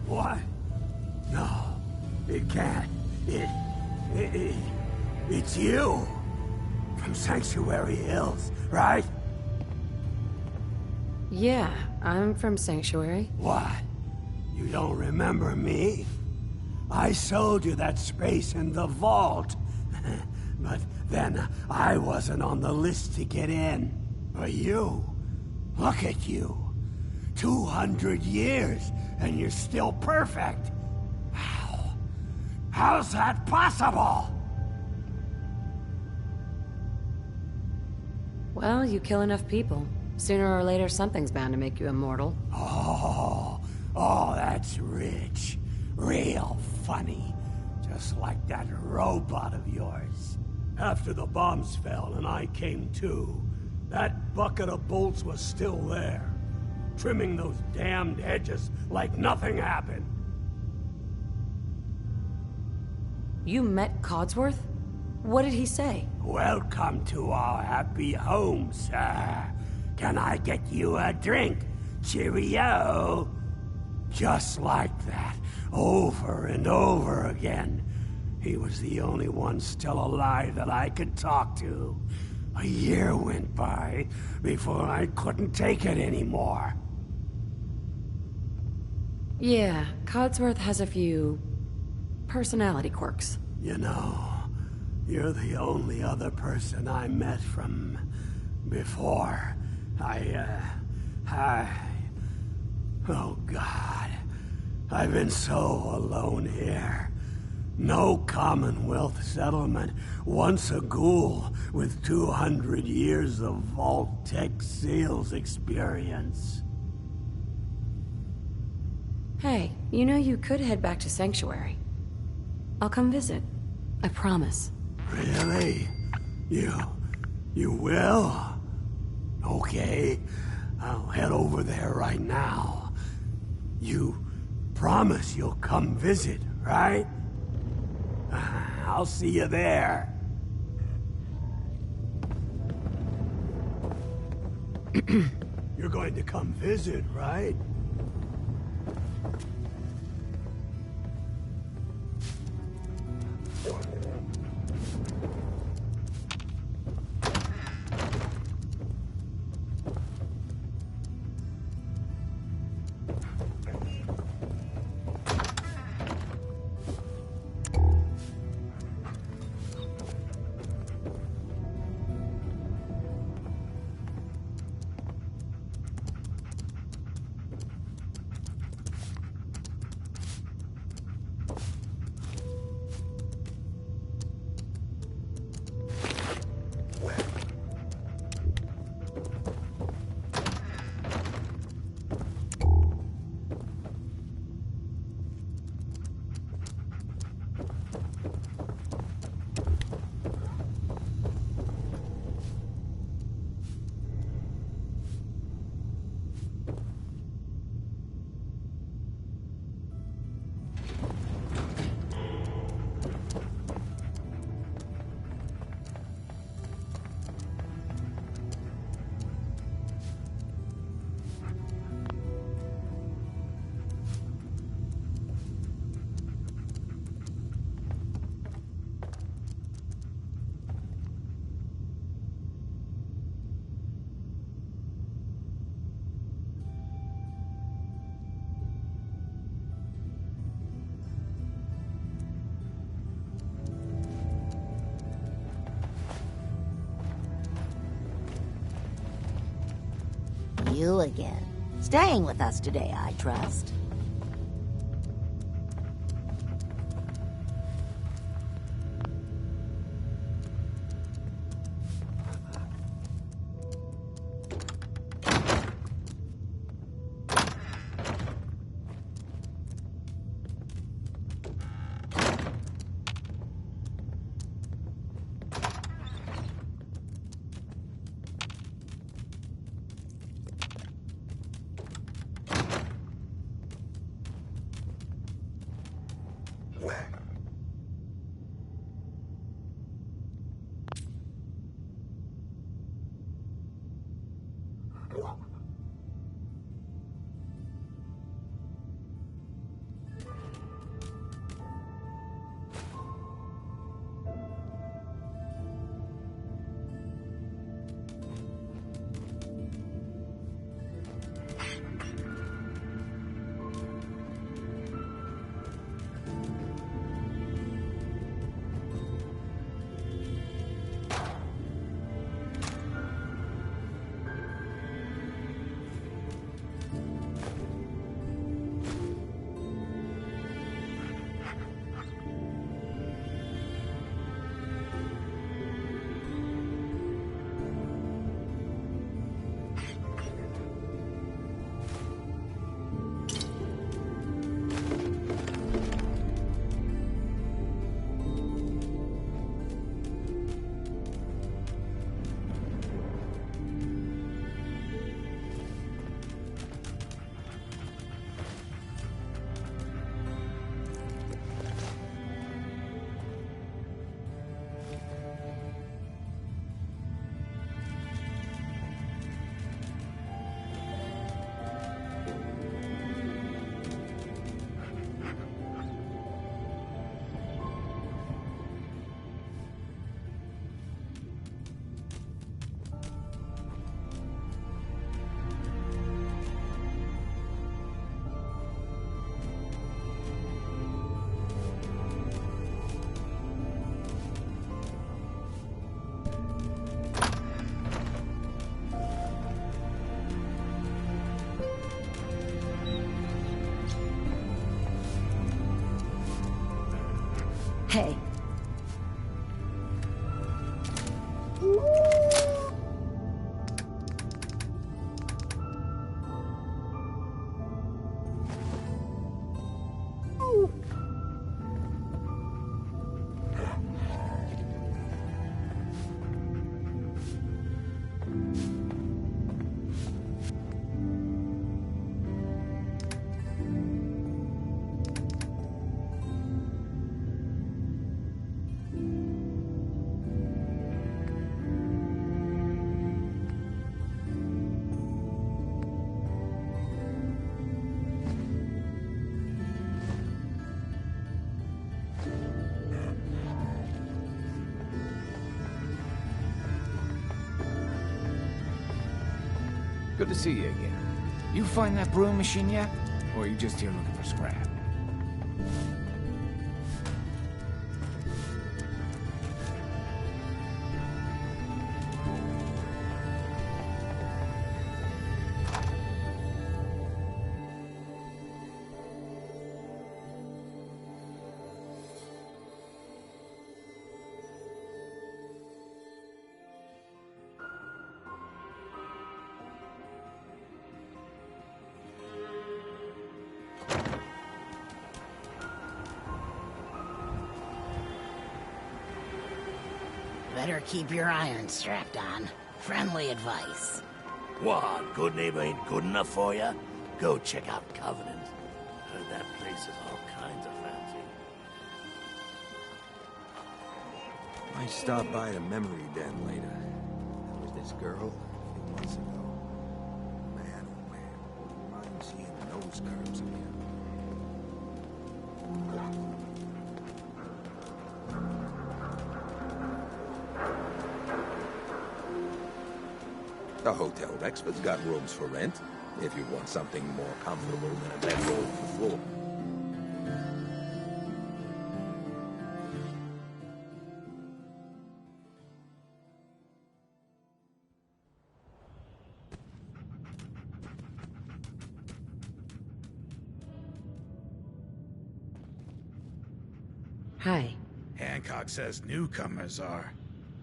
What? No, it can't. It's you! From Sanctuary Hills, right? Yeah, I'm from Sanctuary. What? You don't remember me? I sold you that space in the vault. But then I wasn't on the list to get in. But you, look at you. 200 years, and you're still perfect. How? How's that possible? Well, you kill enough people. Sooner or later, something's bound to make you immortal. Oh, that's rich. Real funny. Just like that robot of yours. After the bombs fell and I came to, that bucket of bolts was still there. Trimming those damned edges like nothing happened. You met Codsworth? What did he say? Welcome to our happy home, sir. Can I get you a drink? Cheerio. Just like that, over and over again. He was the only one still alive that I could talk to. A year went by before I couldn't take it anymore. Yeah, Codsworth has a few personality quirks. You know, you're the only other person I met from before. Oh God, I've been so alone here. No Commonwealth settlement, once a ghoul with 200 years of Vault-Tec sales experience. Hey, you know you could head back to Sanctuary. I'll come visit. I promise. Really? You will? Okay, I'll head over there right now. You promise you'll come visit, right? I'll see you there. You're going to come visit, right? You again. Staying with us today, I trust. Hey. Good to see you again. You find that brewing machine yet? Or are you just here looking for scrap? Better keep your iron strapped on. Friendly advice. What, good neighbor ain't good enough for you? Go check out Covenant. Heard that place is all kinds of fancy. Might stop by the memory den later. There was this girl a few months ago. Man, oh man, wouldn't mind seeing nose curves again. The Hotel Rexford's got rooms for rent, if you want something more comfortable than a bedroll on the floor. Hi. Hancock says newcomers are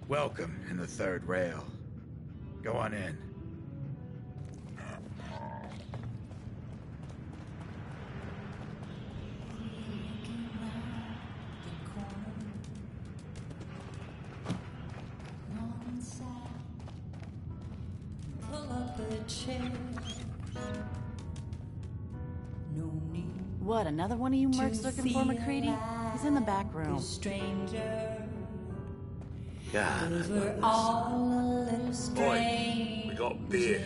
welcome in the third rail. Go on in. What, another one of you mercs looking for MacReady? He's in the back room. Boy, we got beer.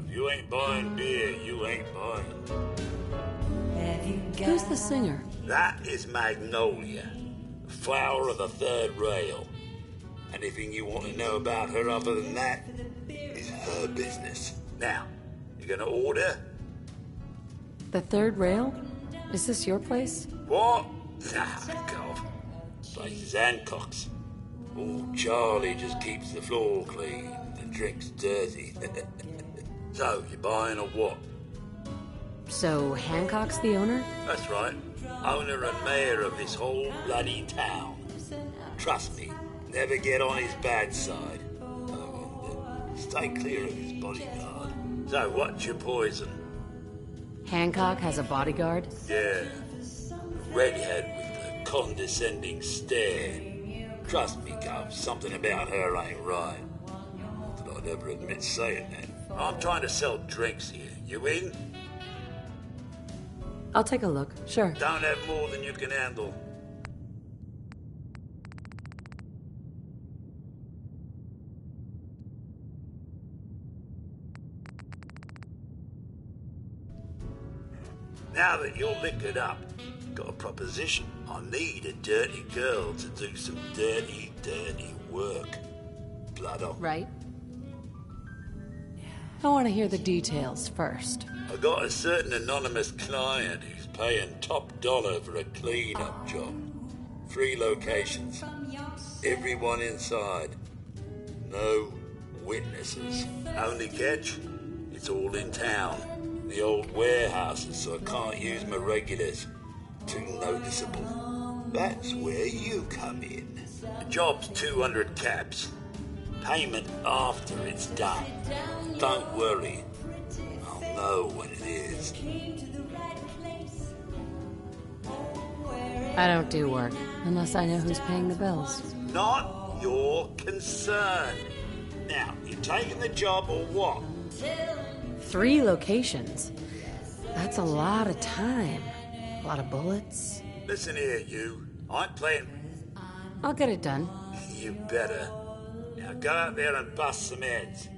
If you ain't buying beer, you ain't buying. Who's the singer? That is Magnolia, flower of the third rail. Anything you want to know about her other than that is her business. Now, you gonna order? The third rail? Is this your place? What? Nah, God. Place is Hancock's. Old Charlie just keeps the floor clean and drinks dirty. So, you buying or what? So, Hancock's the owner? That's right. Owner and mayor of this whole bloody town. Trust me, never get on his bad side. Stay clear of his bodyguard. So, what's your poison? Hancock has a bodyguard? Yeah. Redhead with the condescending stare. Trust me, Gov, something about her ain't right. Not that I'd ever admit saying that. I'm trying to sell drinks here. You in? I'll take a look, sure. Don't have more than you can handle. Now that you're liquored up, got a proposition. I need a dirty girl to do some dirty, dirty work. Blood on. Right. I want to hear the details first. I got a certain anonymous client who's paying top dollar for a clean-up job. 3 locations. Everyone inside. No witnesses. Only catch? It's all in town. The old warehouses, so I can't use my regulars. Too noticeable. That's where you come in. The job's 200 caps. Payment after it's done. Don't worry. I'll know when it is. I don't do work, unless I know who's paying the bills. Not your concern. Now, you taking the job or what? 3 locations. That's a lot of time. A lot of bullets. Listen here, you. I'm playing... I'll get it done. You better. Now go out there and bust some heads.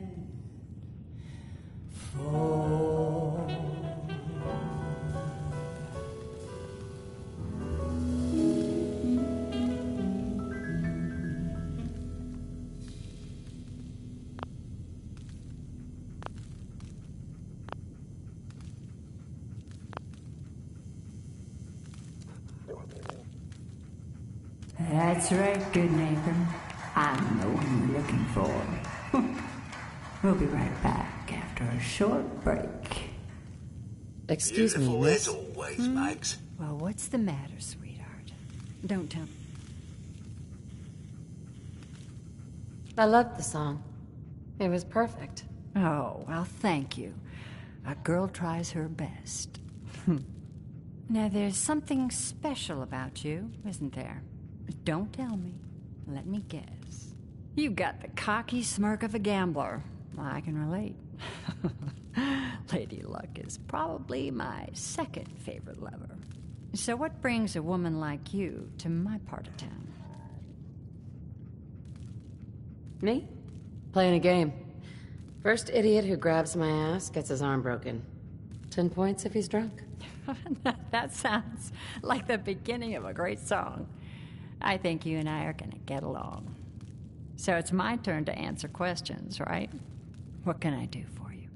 That's right, good neighbor. I'm the one you're looking for. We'll be right back after a short break. Excuse me, Beautiful miss. as always, Max. Well, what's the matter, sweetheart? Don't tell me. I loved the song. It was perfect. Oh, well, thank you. A girl tries her best. Now, there's something special about you, isn't there? Don't tell me. Let me guess. You got the cocky smirk of a gambler. I can relate. Lady Luck is probably my second favorite lover. So what brings a woman like you to my part of town? Me? Playing a game. First idiot who grabs my ass gets his arm broken. 10 points if he's drunk. That sounds like the beginning of a great song. I think you and I are gonna get along. So it's my turn to answer questions, right? What can I do for you?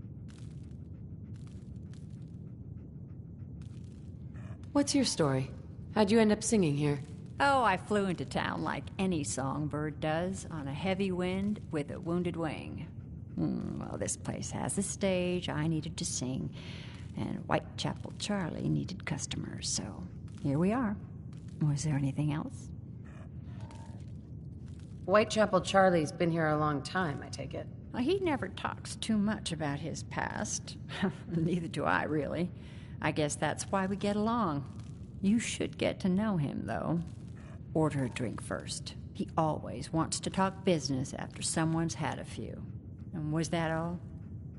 What's your story? How'd you end up singing here? Oh, I flew into town like any songbird does, on a heavy wind with a wounded wing. Well, this place has a stage, I needed to sing, and Whitechapel Charlie needed customers, so here we are. Was there anything else? Whitechapel Charlie's been here a long time, I take it. Well, he never talks too much about his past. Neither do I, really. I guess that's why we get along. You should get to know him, though. Order a drink first. He always wants to talk business after someone's had a few. And was that all?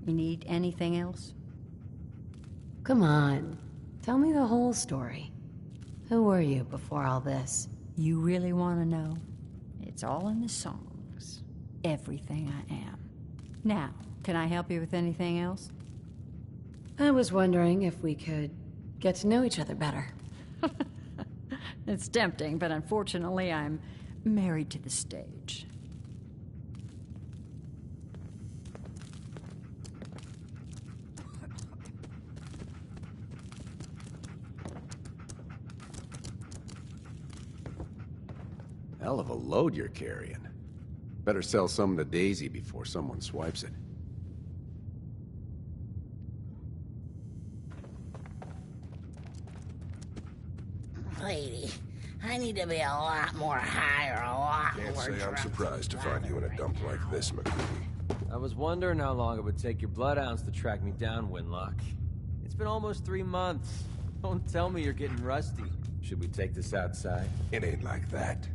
You need anything else? Come on. Tell me the whole story. Who were you before all this? You really want to know? It's all in the songs. Everything I am. Now, can I help you with anything else? I was wondering if we could get to know each other better. It's tempting, but unfortunately I'm married to the stage. Hell of a load you're carrying. Better sell some to Daisy before someone swipes it. Lady, I need to be a lot more high or a lot Can't more say I'm drunk. surprised to find you in a dump like this, McCready. I was wondering how long it would take your bloodhounds to track me down, Winlock. It's been almost 3 months. Don't tell me you're getting rusty. Should we take this outside? It ain't like that.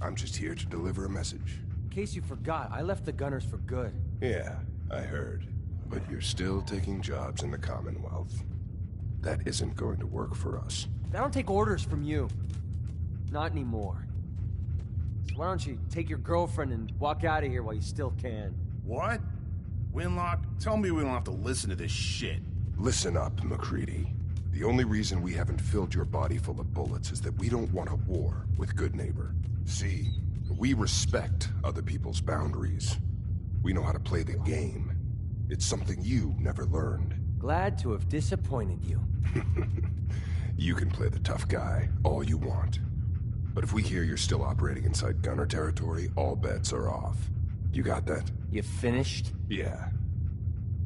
I'm just here to deliver a message. In case you forgot, I left the Gunners for good. Yeah, I heard. But you're still taking jobs in the Commonwealth. That isn't going to work for us. I don't take orders from you. Not anymore. So why don't you take your girlfriend and walk out of here while you still can? What? Winlock, tell me we don't have to listen to this shit. Listen up, McCready. The only reason we haven't filled your body full of bullets is that we don't want a war with Good Neighbor. See, we respect other people's boundaries. We know how to play the game. It's something you never learned. Glad to have disappointed you. You can play the tough guy all you want. But if we hear you're still operating inside Gunner territory, all bets are off. You got that? You finished? Yeah.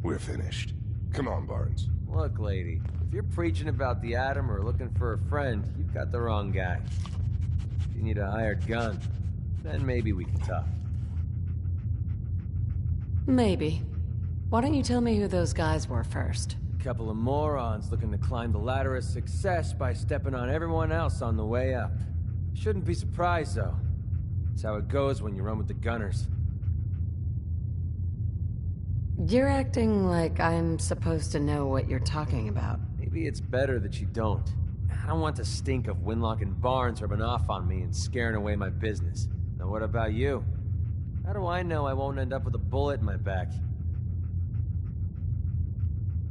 We're finished. Come on, Barnes. Look, lady, if you're preaching about the Atom or looking for a friend, you've got the wrong guy. If you need a hired gun, then maybe we can talk. Maybe. Why don't you tell me who those guys were first? A couple of morons looking to climb the ladder of success by stepping on everyone else on the way up. Shouldn't be surprised, though. That's how it goes when you run with the Gunners. You're acting like I'm supposed to know what you're talking about. Maybe it's better that you don't. I don't want the stink of Winlock and Barnes rubbing off on me and scaring away my business. Now what about you? How do I know I won't end up with a bullet in my back?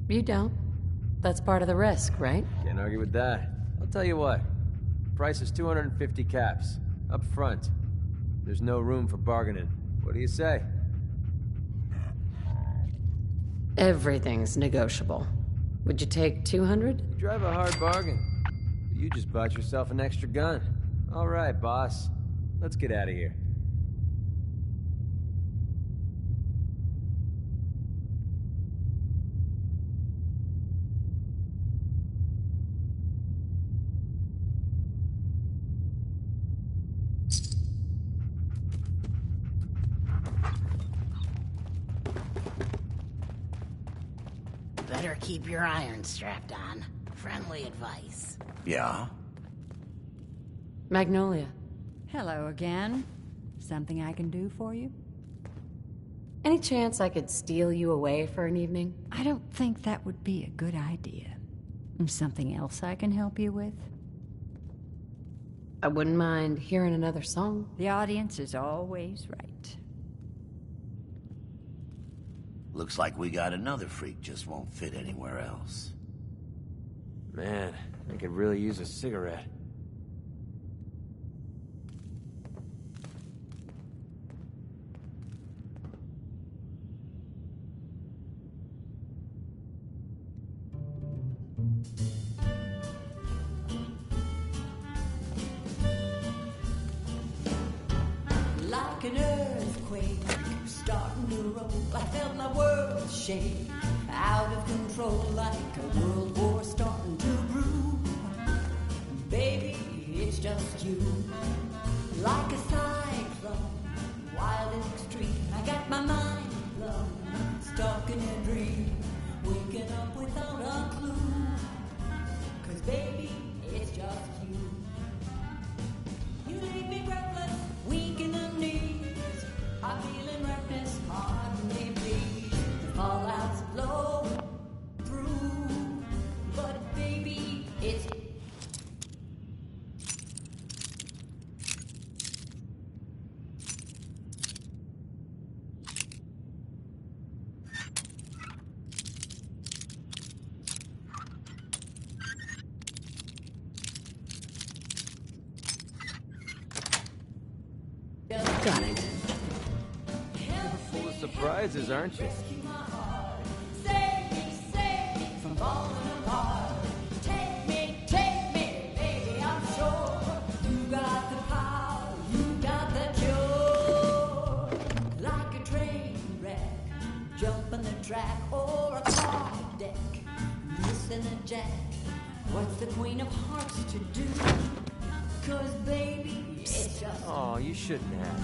You don't. That's part of the risk, right? Can't argue with that. I'll tell you what. Price is 250 caps. Up front. There's no room for bargaining. What do you say? Everything's negotiable. Would you take 200? You drive a hard bargain. But you just bought yourself an extra gun. All right, boss. Let's get out of here. Better keep your iron strapped on. Friendly advice. Yeah? Magnolia. Hello again. Something I can do for you? Any chance I could steal you away for an evening? I don't think that would be a good idea. Something else I can help you with? I wouldn't mind hearing another song. The audience is always right. Looks like we got another freak just won't fit anywhere else. Man, I could really use a cigarette. Like an earthquake starting to roll, I felt my world shake. Out of control, like a world war starting to brew. Baby, it's just you. Like a cyclone, wild and extreme. I got my mind blown, stuck in a dream, waking up without a clue. 'Cause baby, it's just you. You leave me breathless, weak in the knees. I'm feeling reckless, hardly breathe. The fallout's blowing through, but baby, it's Got it. You're full of surprises, aren't you? save me from falling apart. Take me, baby, I'm sure you got the power, you got the cure. Like a train wreck, jumping the track or a car deck, missing a jack. What's the Queen of Hearts to do? 'Cause baby, it's just Oh, you shouldn't have.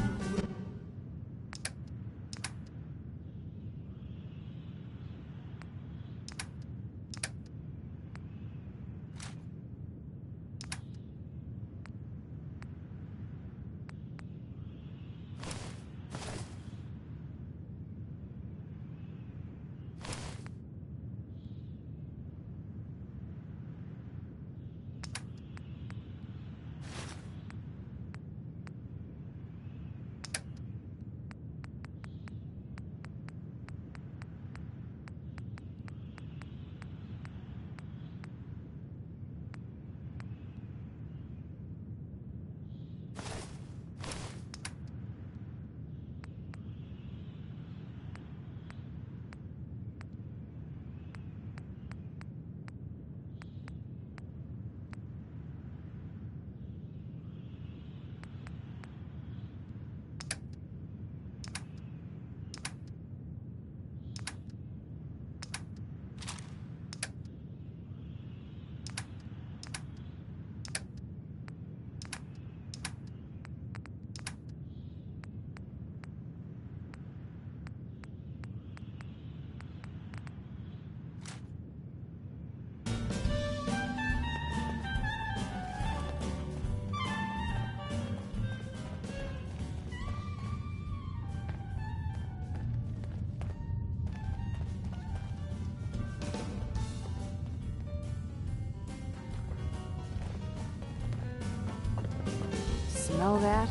Smell that?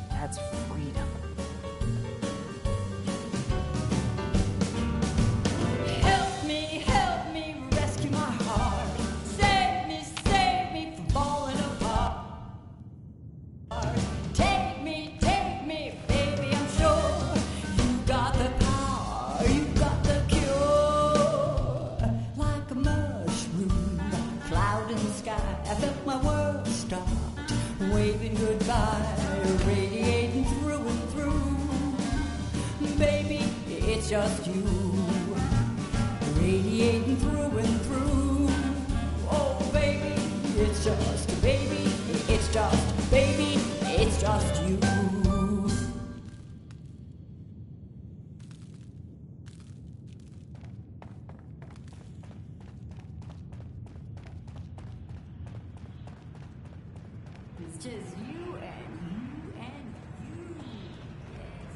That's freedom. Help me, rescue my heart. Save me from falling apart. Take me, baby, I'm sure you got the power, you got the cure. Like a mushroom, cloud in the sky, I felt my world stop, waving goodbye, radiating through and through. Baby, it's just you, radiating through and through. Oh, baby, it's just, baby, it's just, baby, it's just you. It's just you and you and you. Yes.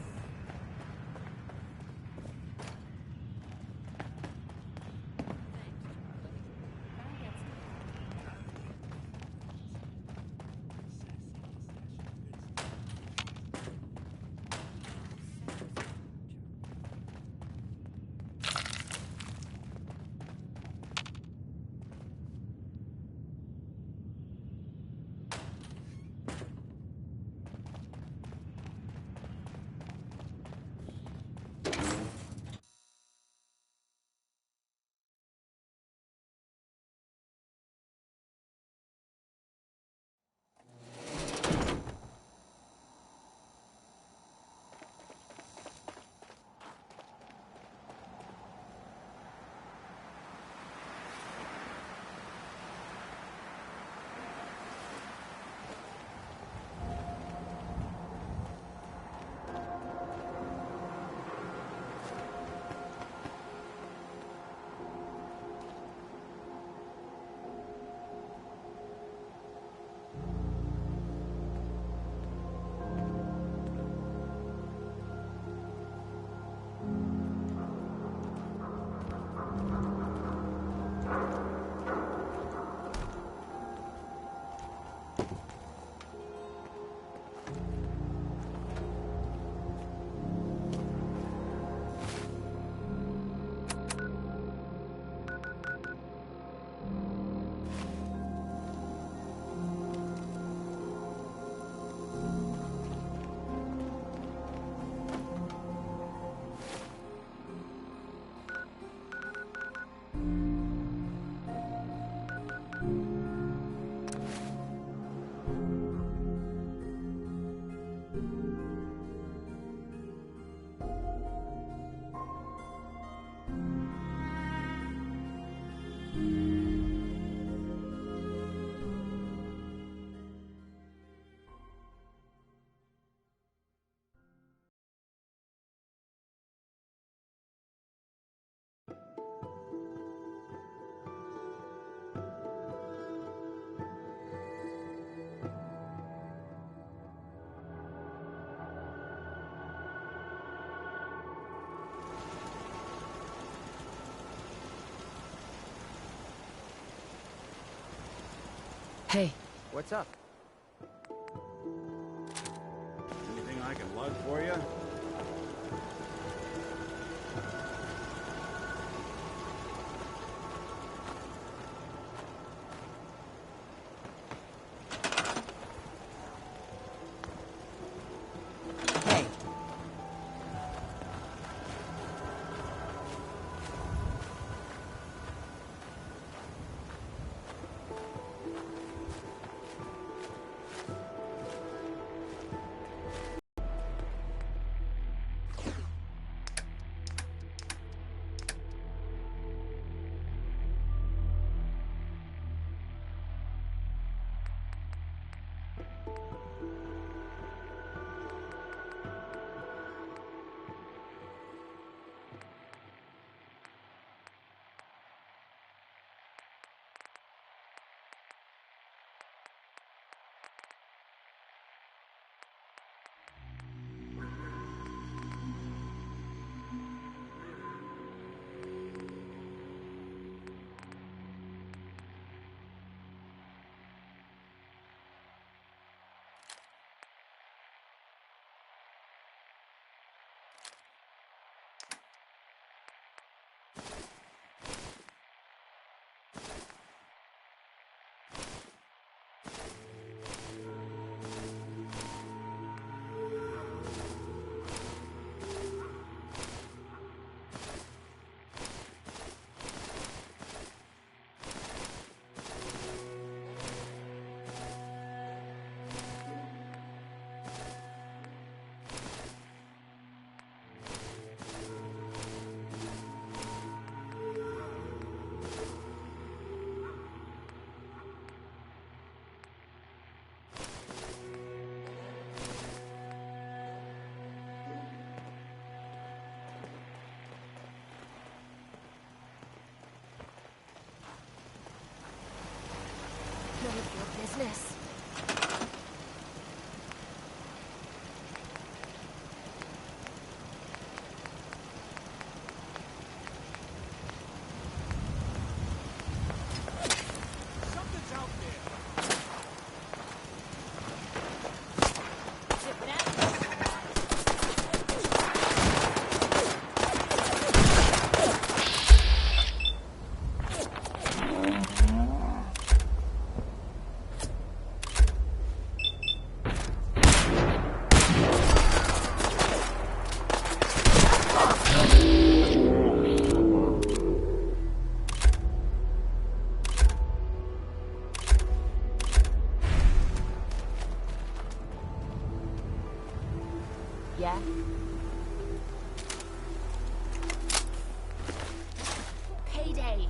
Hey. What's up? Anything I can lug for you? None of your business. Something's out there. Yeah? Payday!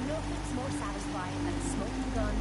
Nothing's more satisfying than a smoking gun.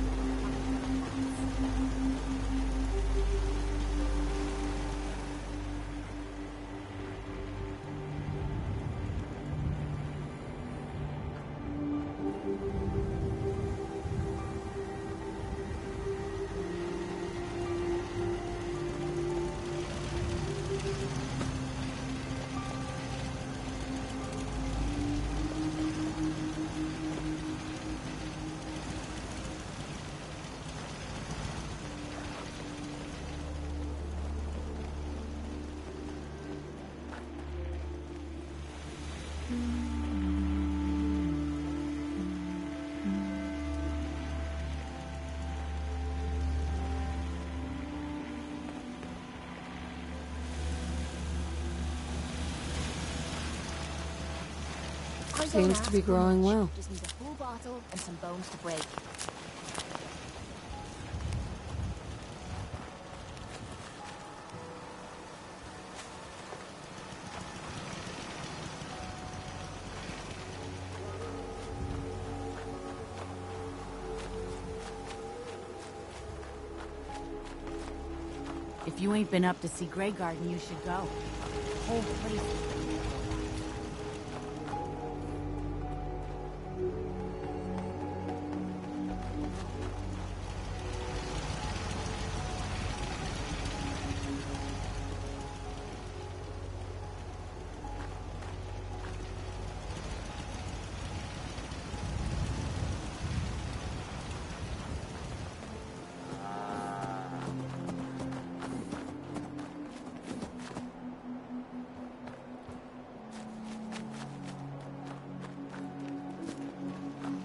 Seems to be growing well. Just need a full bottle and some bones to break. If you ain't been up to see Grey Garden, you should go. The whole place is been there.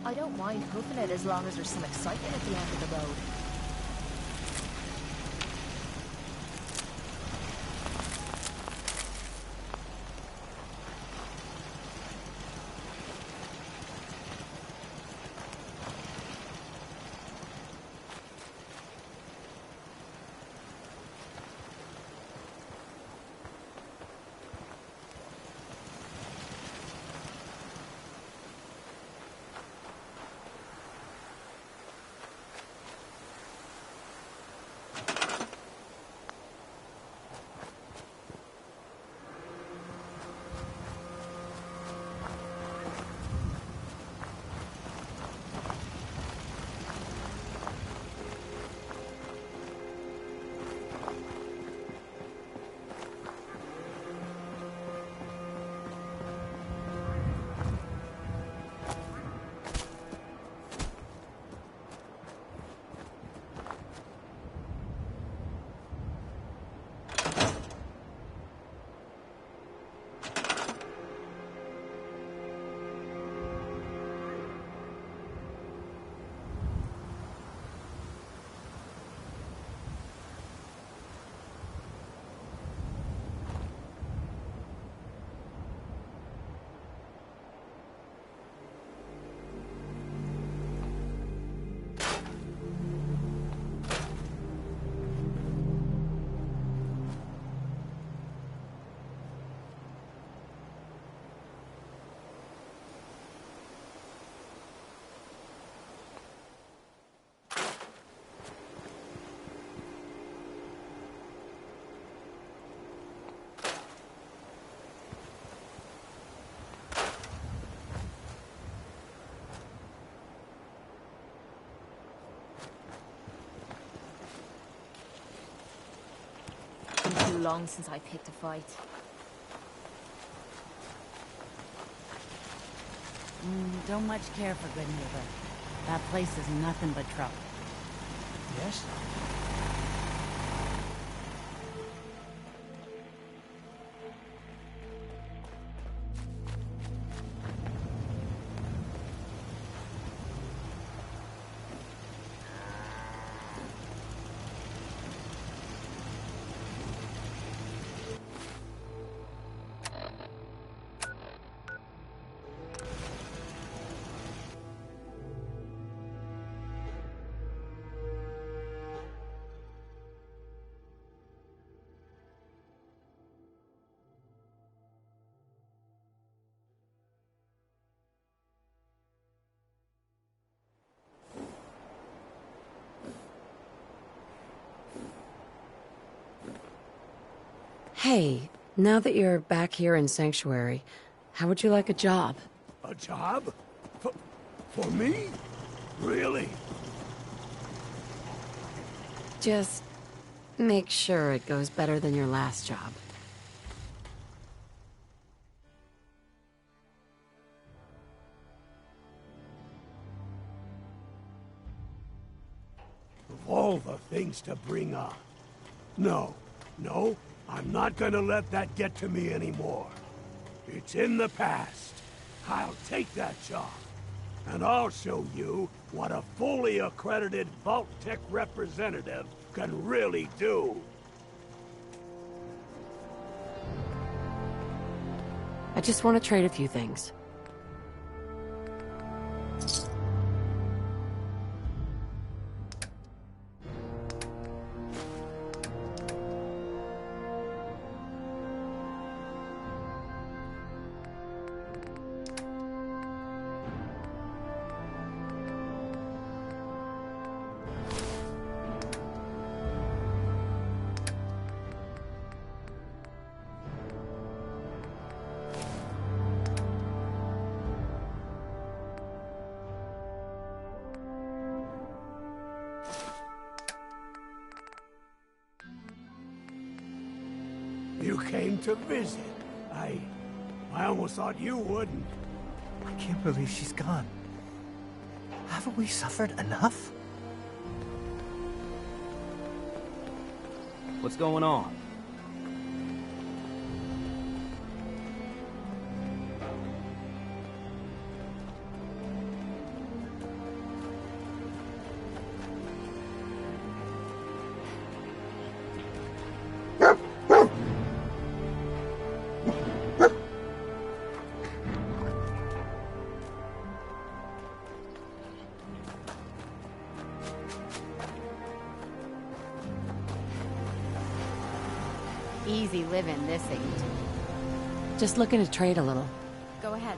I don't mind hoofing it as long as there's some excitement at the end of the road. Been too long since I picked a fight. Don't much care for Goodneighbor. That place is nothing but trouble. Yes? Hey, now that you're back here in Sanctuary, how would you like a job? A job? For me? Really? Just make sure it goes better than your last job. Of all the things to bring up. No, I'm not gonna let that get to me anymore. It's in the past. I'll take that job. And I'll show you what a fully accredited Vault-Tec representative can really do. I just want to trade a few things. You came to visit. I almost thought you wouldn't. I can't believe she's gone. Haven't we suffered enough? What's going on? Easy living, this ain't. Just looking to trade a little. Go ahead.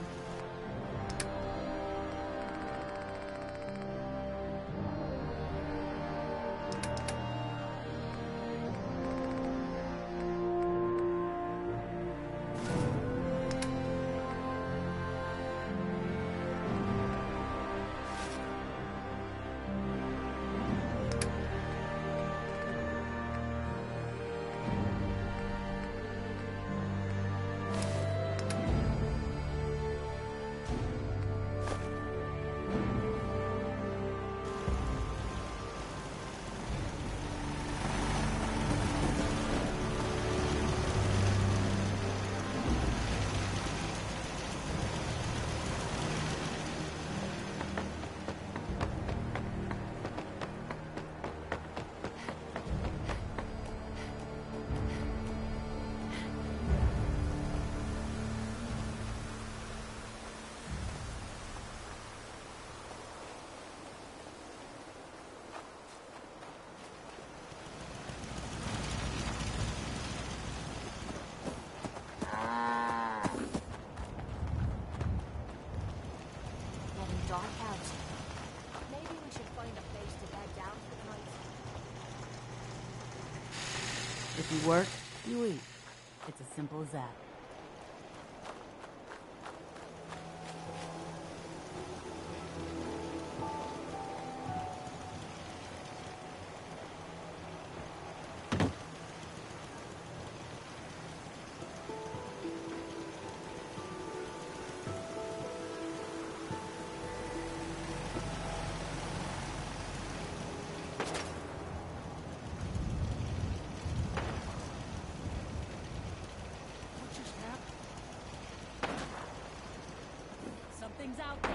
Dark out. Maybe we should find a place to bed down for the night. If you work, you eat. It's as simple as that. Something's out there.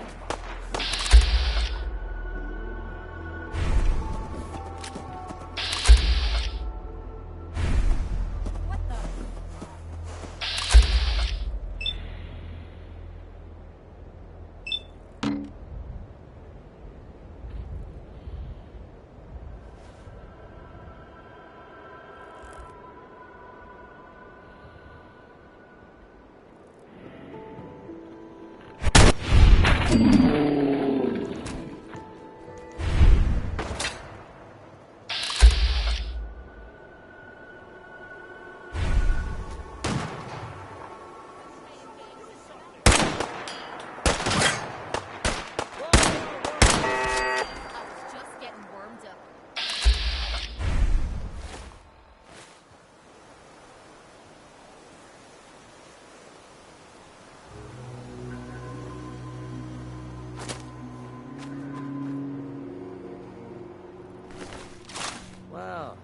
Well,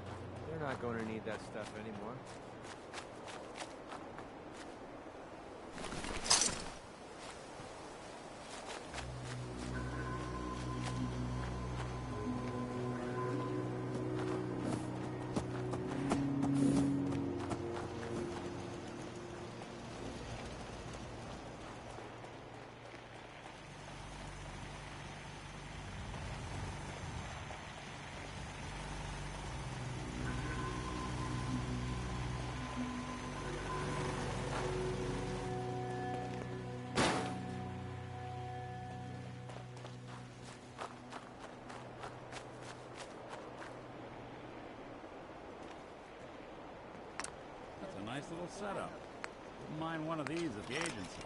they're not going to need that stuff anymore. little setup. Wouldn't mind one of these at the agency.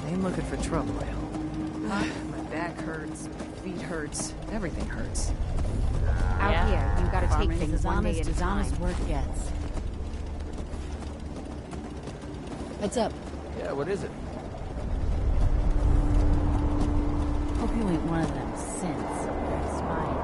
Ain't looking for trouble, I hope. My back hurts, my feet hurts, everything hurts. Out here, you gotta take Farming's things as one day honest at a as honest time. work gets. Heads up. Yeah, what is it? Hope you ain't one of them synths. Spying.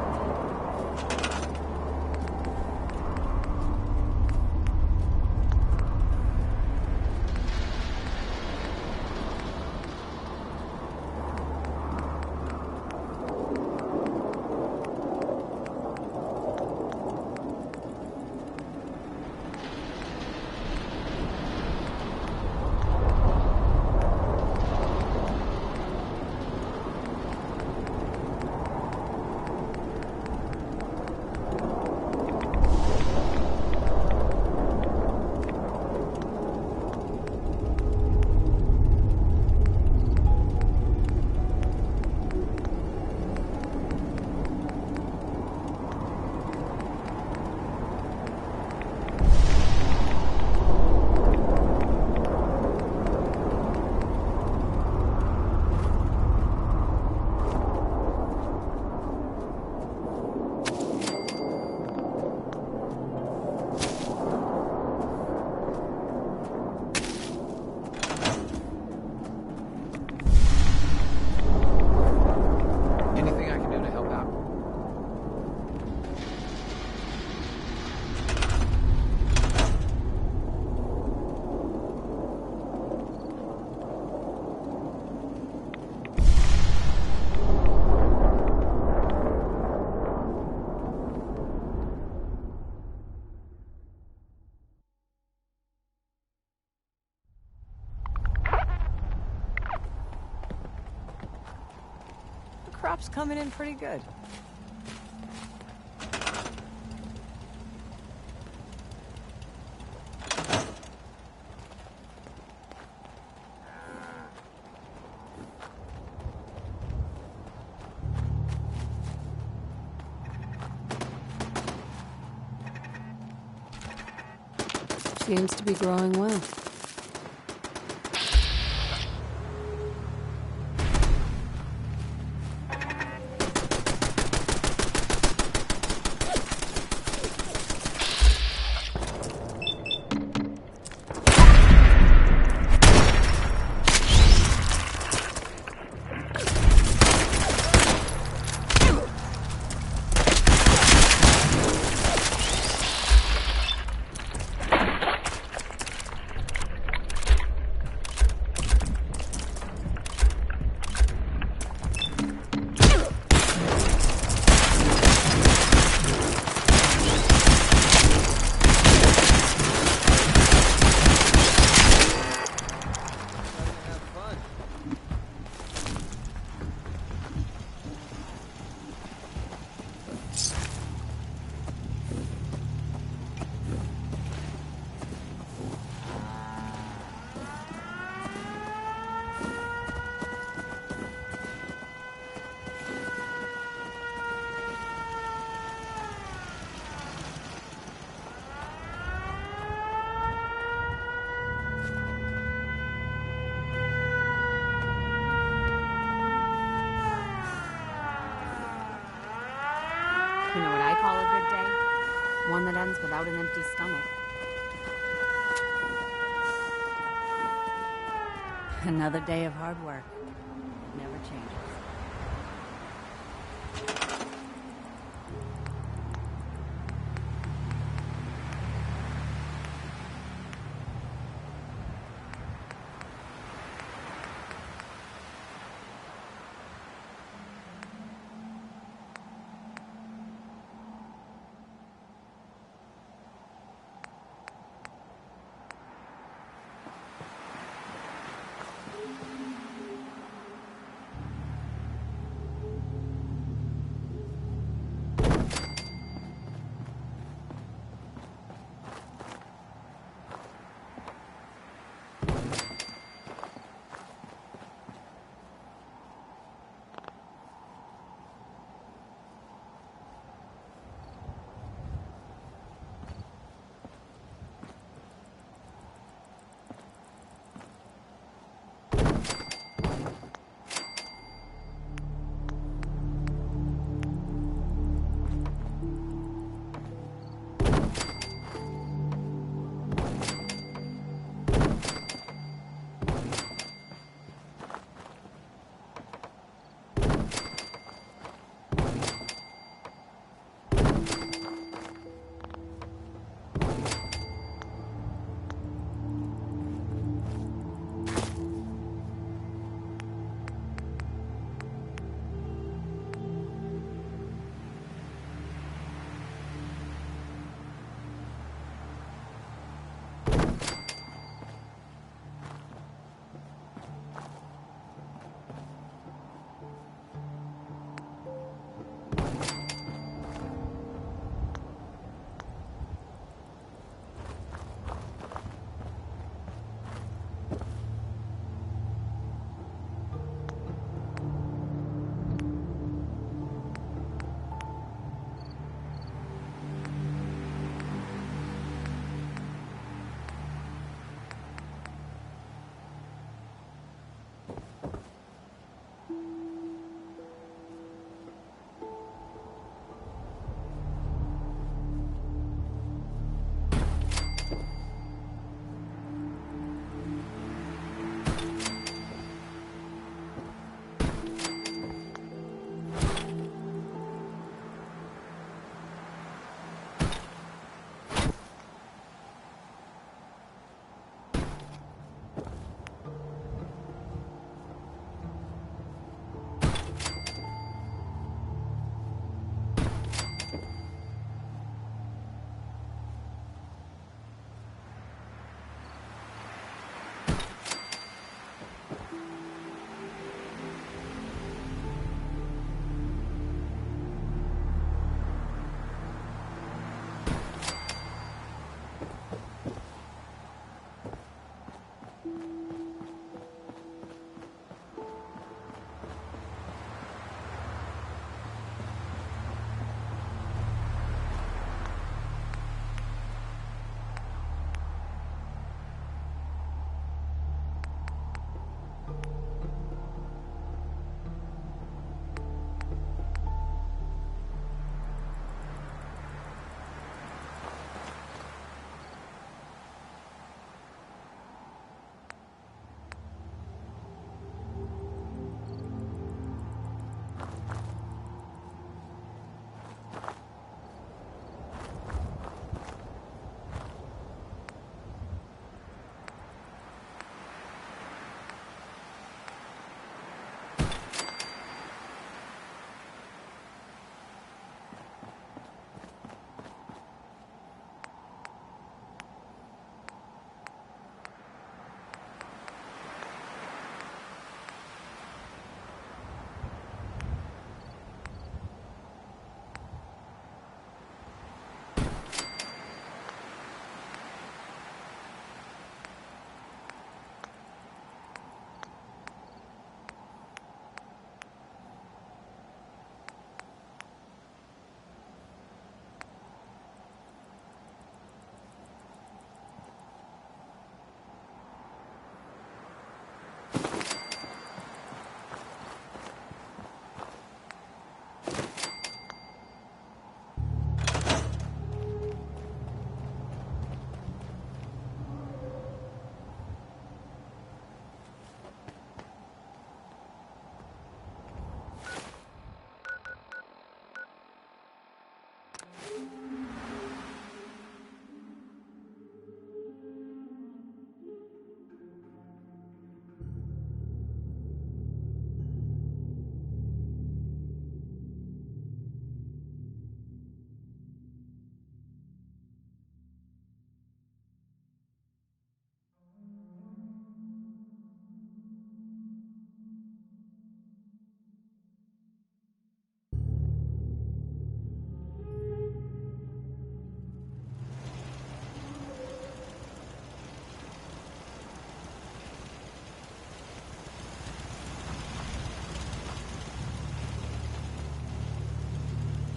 crop's coming in pretty good. Seems to be growing well. You know what I call a good day? One that ends without an empty stomach. Another day of hard work. Never changes.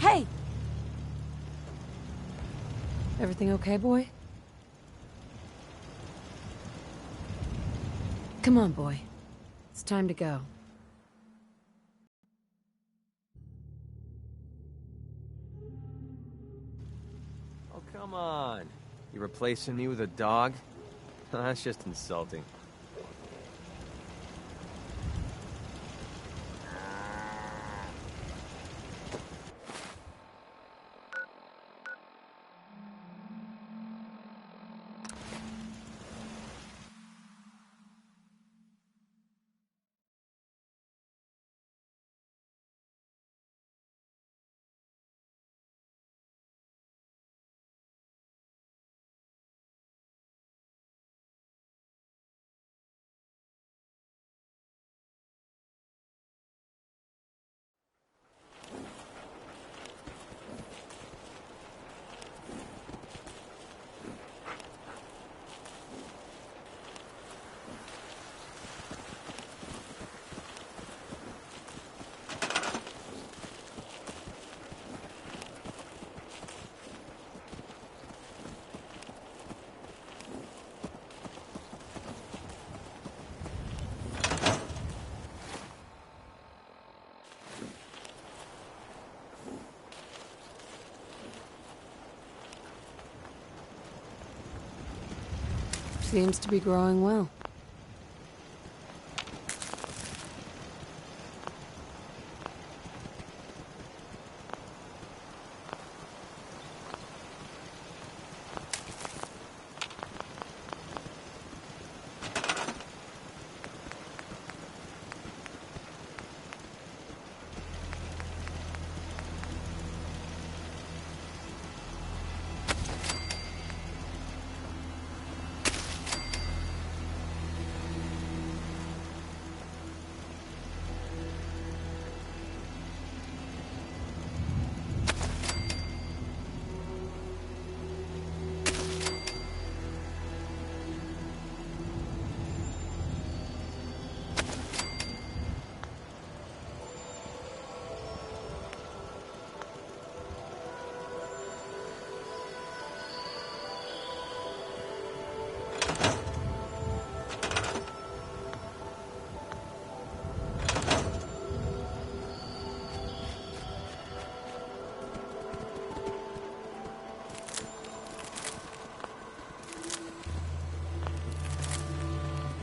Hey! Everything okay, boy? Come on, boy. It's time to go. Oh, come on. You replacing me with a dog? That's just insulting. Seems to be growing well.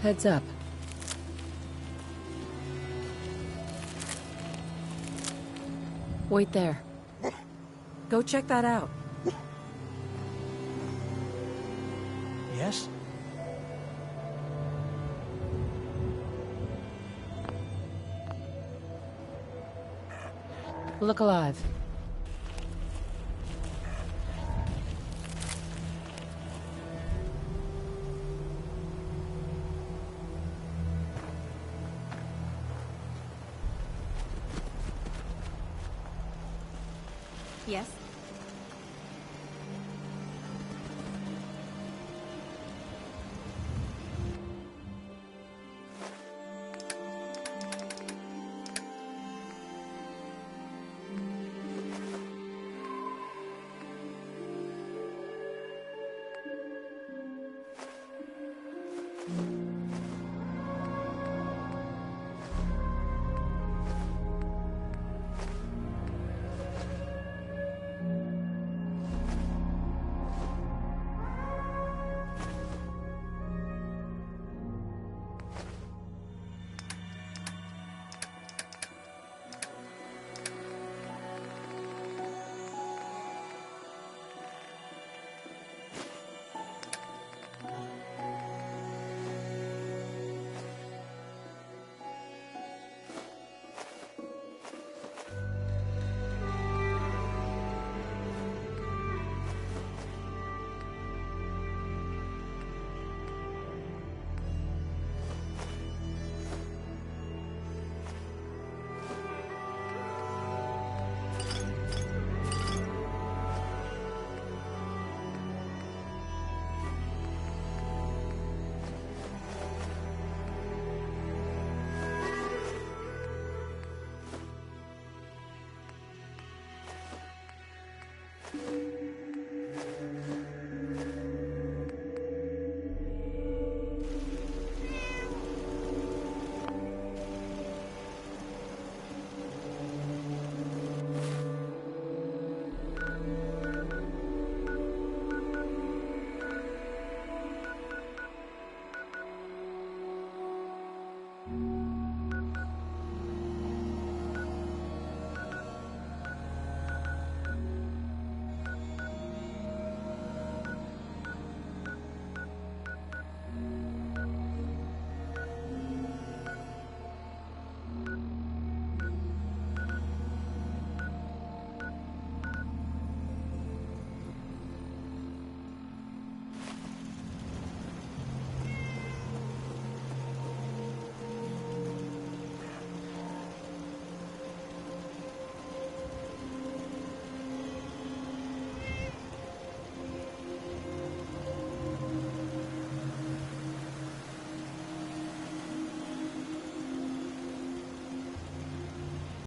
Heads up. Wait there. Go check that out. Yes? Look alive. Yes?